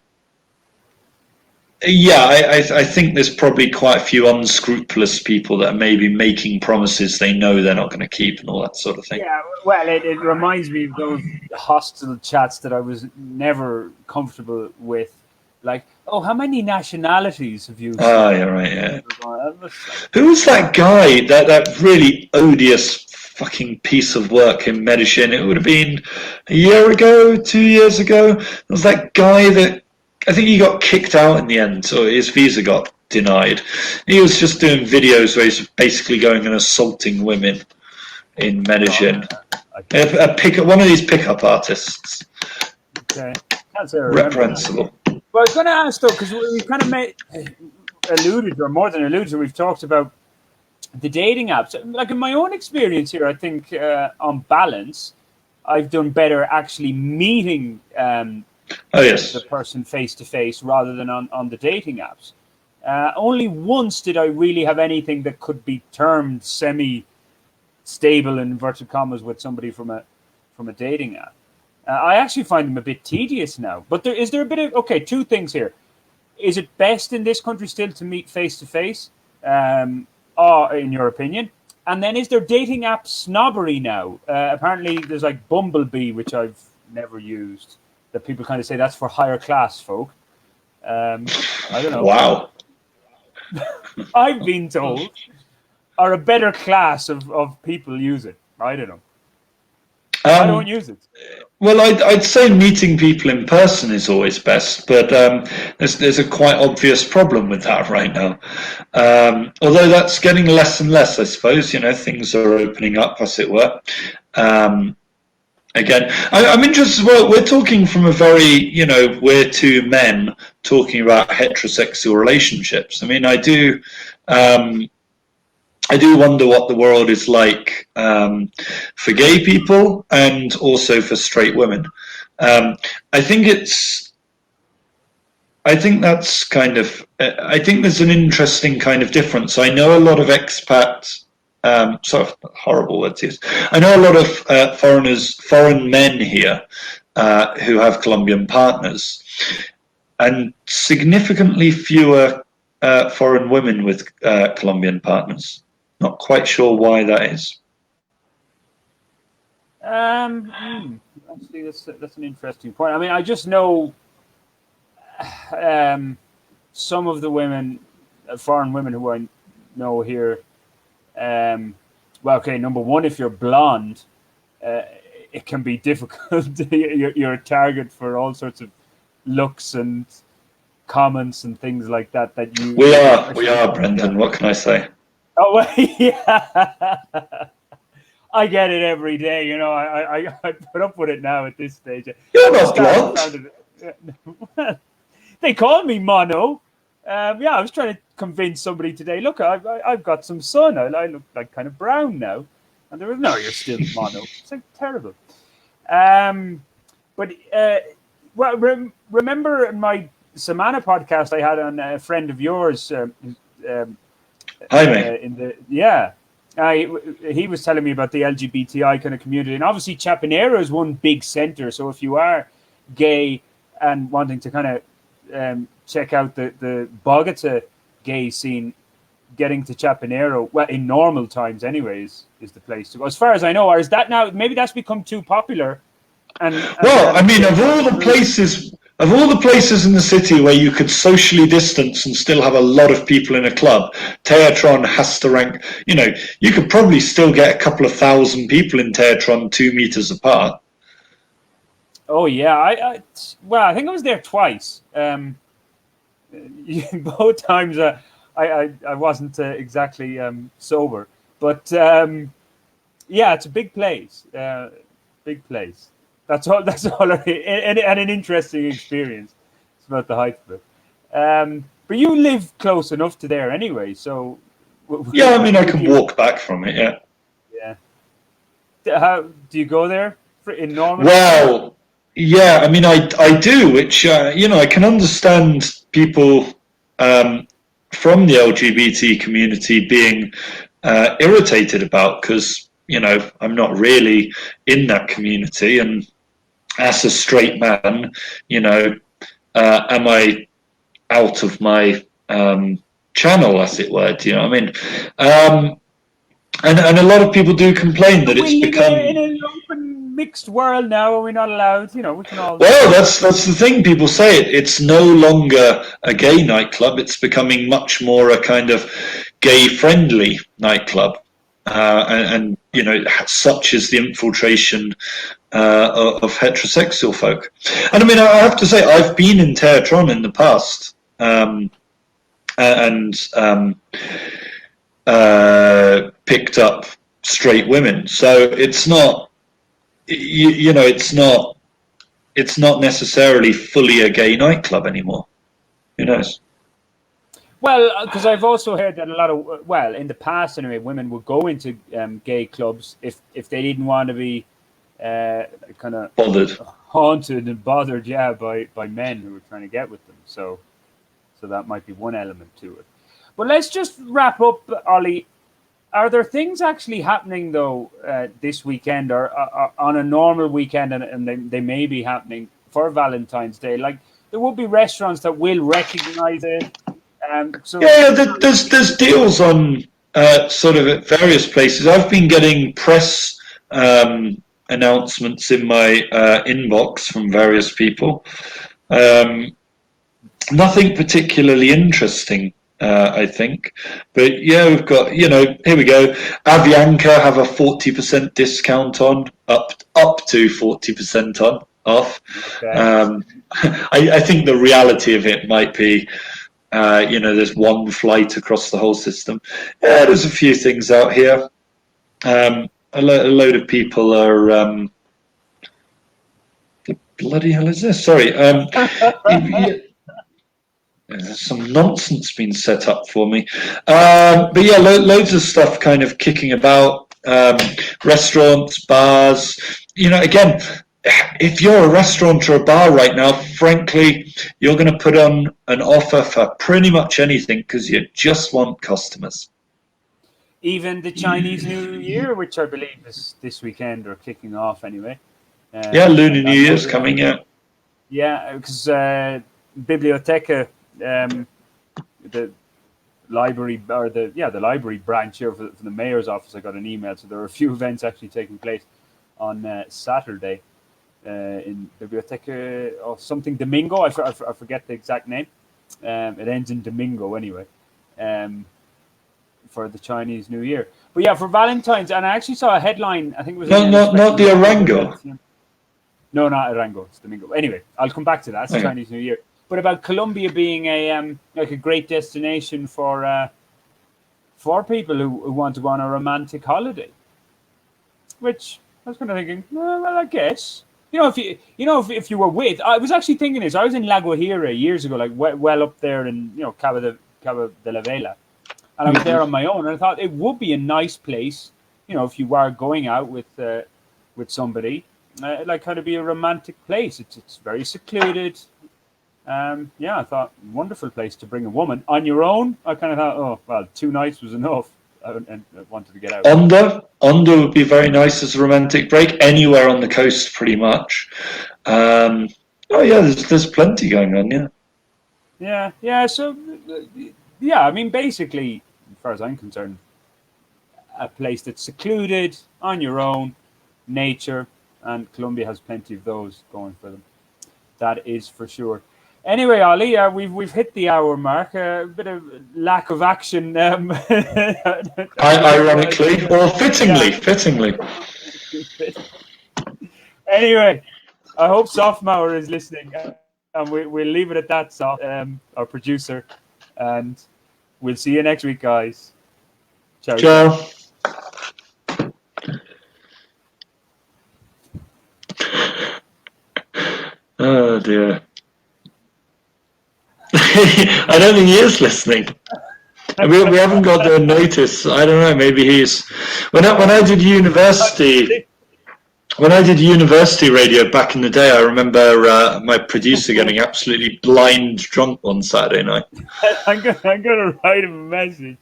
think there's probably quite a few unscrupulous people that are maybe making promises they know they're not going to keep and all that sort of thing. Yeah, well, it reminds me of those hostile chats that I was never comfortable with. Like, oh, how many nationalities have you? Oh, yeah, right, yeah. Who was that guy? That really odious fucking piece of work in Medellin? It would have been a year ago, 2 years ago. There was that guy that I think he got kicked out in the end, so his visa got denied. He was just doing videos where he's basically going and assaulting women in Medellin. One of these pickup artists. Okay, that's reprehensible. Well, I was going to ask though, because we kind of alluded, or more than alluded, we've talked about the dating apps. Like in my own experience here, I think on balance, I've done better actually meeting the person face to face rather than on the dating apps. Only once did I really have anything that could be termed semi-stable in inverted commas with somebody from a dating app. I actually find them a bit tedious now. But is there a bit of two things here. Is it best in this country still to meet face to face? In your opinion? And then is there dating app snobbery now? Apparently there's like Bumblebee, which I've never used, that people kind of say that's for higher class folk. I don't know. Wow. I've been told, or a better class of people use it. I don't know. I don't use it. Well, I'd say meeting people in person is always best, but there's a quite obvious problem with that right now. Although that's getting less and less, I suppose. Things are opening up, as it were. Again, I'm interested. Well, we're talking from a very, we're two men talking about heterosexual relationships. I mean, I do wonder what the world is like for gay people and also for straight women. I think that's kind of. I think there's an interesting kind of difference. I know a lot of expats. Sort of horrible words to use. I know a lot of foreign men here who have Colombian partners, and significantly fewer foreign women with Colombian partners. Not quite sure why that is. Actually, that's an interesting point. I mean, I just know some of the women, foreign women who I know here. Number one, if you're blonde, it can be difficult. You're a target for all sorts of looks and comments and things like that. We are, Brendan. What can I say? Oh, well, yeah. I get it every day. I put up with it now at this stage. You're not blonde. They call me mono. I was trying to convince somebody today. Look, I've got some sun. I look like kind of brown now, and there was no. You're still mono. It's like terrible. Remember my Samana podcast I had on a friend of yours. Hi, mate. He was telling me about the LGBTI kind of community, and obviously Chapinero is one big center. So if you are gay and wanting to kind of check out the Bogotá gay scene, getting to Chapinero, well, in normal times anyways, is the place to go. As far as I know, or is that now, maybe that's become too popular? Of all the of all the places in the city where you could socially distance and still have a lot of people in a club, Teatron has to rank. You know, you could probably still get a couple of thousand people in Teatron 2 meters apart. Oh yeah, I think I was there twice. Both times I wasn't exactly sober, but yeah, it's a big place. Big place. That's all. That's all. And an interesting experience. It's about the height of it. But you live close enough to there anyway, so. Yeah, I mean, I can walk back from it. Yeah. Yeah. How do you go there in normal? Well, yeah. I mean, I do, which you know, I can understand people from the LGBT community being irritated about, because you know, I'm not really in that community, and as a straight man, you know, am I out of my channel, as it were? Do you know what I mean? And a lot of people do complain that it's become in an open, mixed world now. We're not allowed. You know, we can all. Well, that's the thing. People say it's no longer a gay nightclub. It's becoming much more a kind of gay-friendly nightclub, and you know, such is the infiltration of heterosexual folk. And I mean, I have to say, I've been in Teatron in the past, and picked up straight women. So it's not, you know, it's not necessarily fully a gay nightclub anymore. Who knows? Well, because I've also heard that a lot of, well, in the past anyway, women would go into gay clubs if they didn't want to be kind of bothered, haunted and bothered, yeah, by men who were trying to get with them. So that might be one element to it. But let's just wrap up, Ollie. Are there things actually happening though this weekend, or on a normal weekend, and they may be happening for Valentine's Day? Like there will be restaurants that will recognise it. So yeah, there's deals on sort of at various places. I've been getting press announcements in my inbox from various people. Nothing particularly interesting, I think, but yeah, we've got, you know, here we go. Avianca have a 40% discount on, up to 40% on off. Okay. I think the reality of it might be, you know, there's one flight across the whole system. Yeah, there's a few things out here. A load of people are. The bloody hell is this? Sorry. There's some nonsense being set up for me. But yeah, loads of stuff kind of kicking about. Restaurants, bars. You know, again, if you're a restaurant or a bar right now, frankly, you're going to put on an offer for pretty much anything because you just want customers. Even the Chinese New Year, which I believe is this weekend or kicking off anyway. Yeah, Lunar New Year's coming, yeah. Yeah, because Biblioteca, the library, or the library branch here for the mayor's office, I got an email. So there are a few events actually taking place on Saturday in Biblioteca or something Domingo. I forget the exact name. It ends in Domingo anyway. For the Chinese New Year, but yeah, for Valentine's, and I actually saw a headline. I think it was not the Arango. No, not Arango. It's Domingo. Anyway, I'll come back to that. It's Chinese New Year. But about Colombia being a like a great destination for people who want to go on a romantic holiday. Which I was kind of thinking, well, I guess if you were with, I was actually thinking this. I was in La Guajira years ago, like well up there in Cabo de la Vela, and I was there on my own, and I thought it would be a nice place, if you were going out with somebody. Like how to be a romantic place. It's very secluded. I thought wonderful place to bring a woman on your own. I kind of thought, oh well, 2 nights was enough. I wanted to get out. Onda would be very nice as a romantic break. Anywhere on the coast, pretty much. There's plenty going on. Yeah. So I mean, basically, as far as I'm concerned, a place that's secluded, on your own, nature. And Colombia has plenty of those going for them. That is for sure. Anyway, Ollie, we've hit the hour mark. A bit of lack of action. Ironically, or fittingly. Anyway, I hope Softmauer is listening, and we'll leave it at that. Our producer, and we'll see you next week, guys. Ciao. Oh dear. I don't think he is listening. We haven't got the notice. I don't know. Maybe he's. When I did university radio back in the day, I remember my producer getting absolutely blind drunk one Saturday night. I'm gonna write him a message.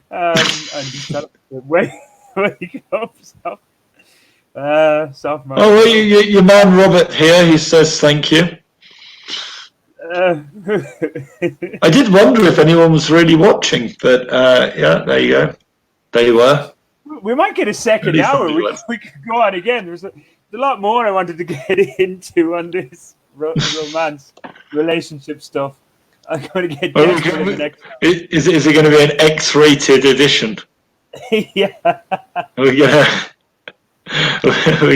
And just tell him, wake up, Soft. Oh, well, your man Robert here. He says thank you. I did wonder if anyone was really watching, but yeah, there you go. They were. We might get a second hour. We could go on again. There's a lot more I wanted to get into on this romance relationship stuff. I'm going to get desperate in the next. Is it going to be an X-rated edition? Yeah. We're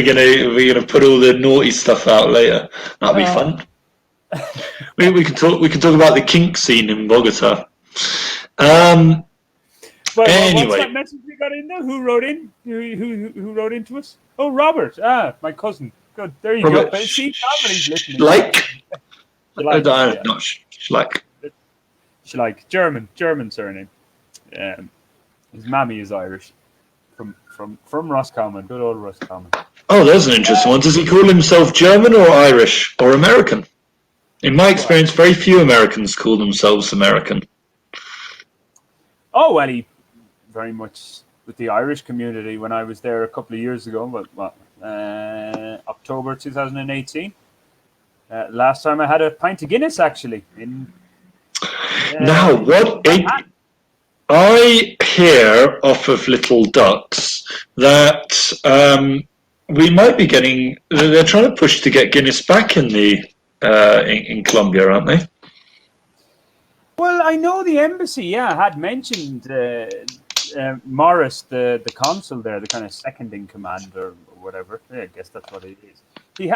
gonna put all the naughty stuff out later. That'll be fun. We can talk about the kink scene in Bogotá. Anyway, what's Anyway, that message we got in there? Who wrote in? Who wrote into us? Oh, Robert. My cousin. Good. There you Robert go. See, somebody's listening. Schleich. German surname. His mammy is Irish. From Roscommon. Good old Roscommon. Oh, there's an interesting one. Does he call himself German or Irish or American? In my experience, very few Americans call themselves American. Oh, well, he very much with the Irish community when I was there a couple of years ago, October 2018. Last time I had a pint of Guinness, actually. Now, I hear off of Little Ducks that we might be getting. They're trying to push to get Guinness back in in Colombia, aren't they? Well, I know the embassy, had mentioned Morris, the consul there, the kind of second in command or whatever. Yeah, I guess that's what it is.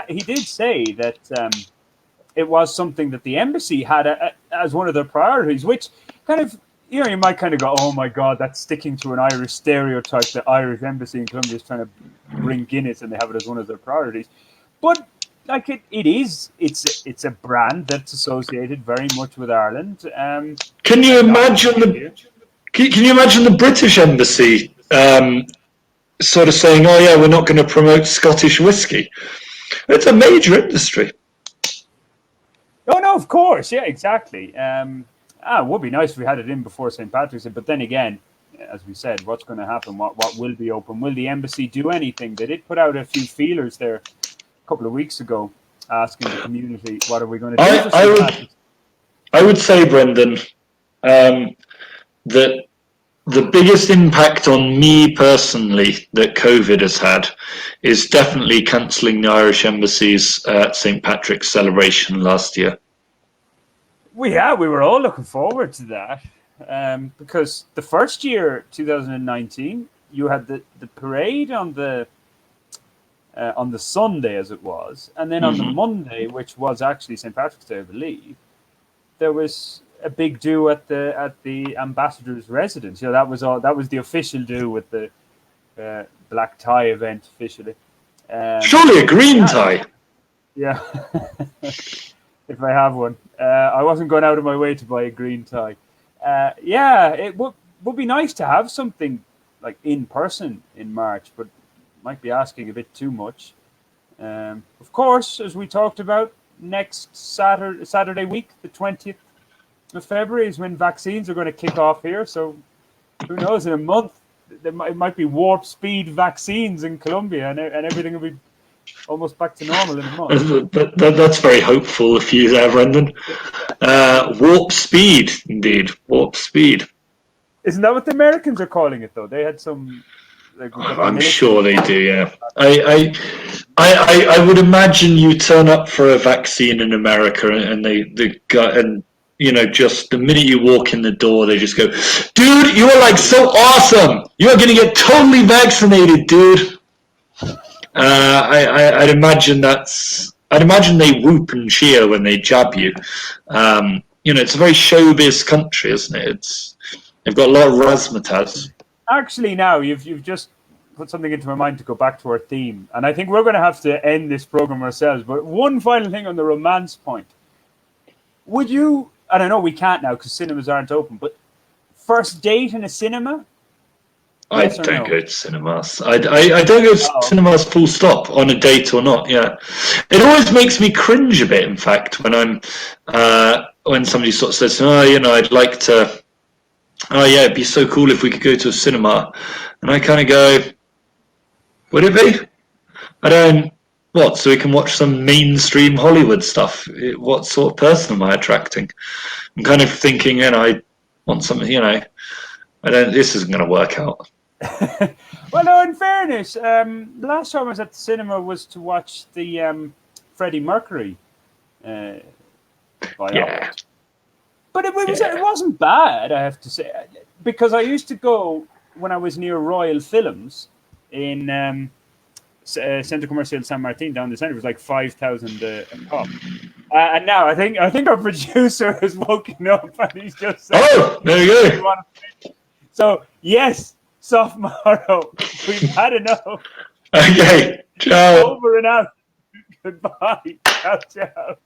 He did say that it was something that the embassy had as one of their priorities, which kind of. You might kind of go, oh my God, that's sticking to an Irish stereotype. The Irish embassy in Colombia is trying to bring Guinness and they have it as one of their priorities. But like it's a brand that's associated very much with Ireland. Can you imagine the British embassy sort of saying, oh yeah, we're not going to promote Scottish whiskey? It's a major industry. Oh no, of course, yeah, exactly. It would be nice if we had it in before St. Patrick's Day, but then again, as we said, what's going to happen? What will be open? Will the embassy do anything? They did put out a few feelers there a couple of weeks ago, asking the community, what are we going to do? I would say, Brendan, that the biggest impact on me personally that COVID has had is definitely cancelling the Irish embassy's St. Patrick's celebration last year. We were all looking forward to that because the first year, 2019, you had the parade on the Sunday as it was, and then on the Monday, which was actually St. Patrick's Day, I believe, there was a big do at the ambassador's residence. That was the official do with the black tie event officially. Surely a green tie. Yeah. If I have one. I wasn't going out of my way to buy a green tie. It would be nice to have something like in person in March, but might be asking a bit too much. Of course, as we talked about, next Saturday week, the 20th of February, is when vaccines are going to kick off here. So who knows, in a month, it might be warp speed vaccines in Colombia and everything will be almost back to normal in a month. That's very hopeful of you there, Brendan. Warp speed, indeed. Warp speed. Isn't that what the Americans are calling it, though? They had some Like, we've got I'm military. sure they do. Yeah, I would imagine you turn up for a vaccine in America, and the guy, and you know, just the minute you walk in the door, they just go, "Dude, you are like so awesome! You are going to get totally vaccinated, dude." I'd imagine I'd imagine they whoop and cheer when they jab you. You know, it's a very showbiz country, isn't it? They've got a lot of razzmatazz. Actually, now you've just put something into my mind to go back to our theme, and I think we're going to have to end this program ourselves. But one final thing on the romance point: would you? And I know we can't now because cinemas aren't open. But first date in a cinema? Yes, I don't go to cinemas. I don't go to cinemas full stop on a date or not. Yeah, it always makes me cringe a bit. In fact, when somebody sort of says, "Oh, you know, I'd like to." Oh yeah, it'd be so cool if we could go to a cinema, and I kind of go, "Would it be?" I don't. What? So we can watch some mainstream Hollywood stuff? What sort of person am I attracting? I'm kind of thinking, you know, I want something. You know, I don't. This isn't going to work out. Well, no, in fairness, the last time I was at the cinema was to watch the Freddie Mercury biopic. But it wasn't bad, I have to say, because I used to go when I was near Royal Films in Centro Comercial San Martin down the centre. It was like 5,000 a pop. And now I think our producer has woken up and he's just saying, "Oh, there you go." So yes. Sophomore, we've had enough. Okay, ciao. Over and out. Goodbye. Ciao, ciao.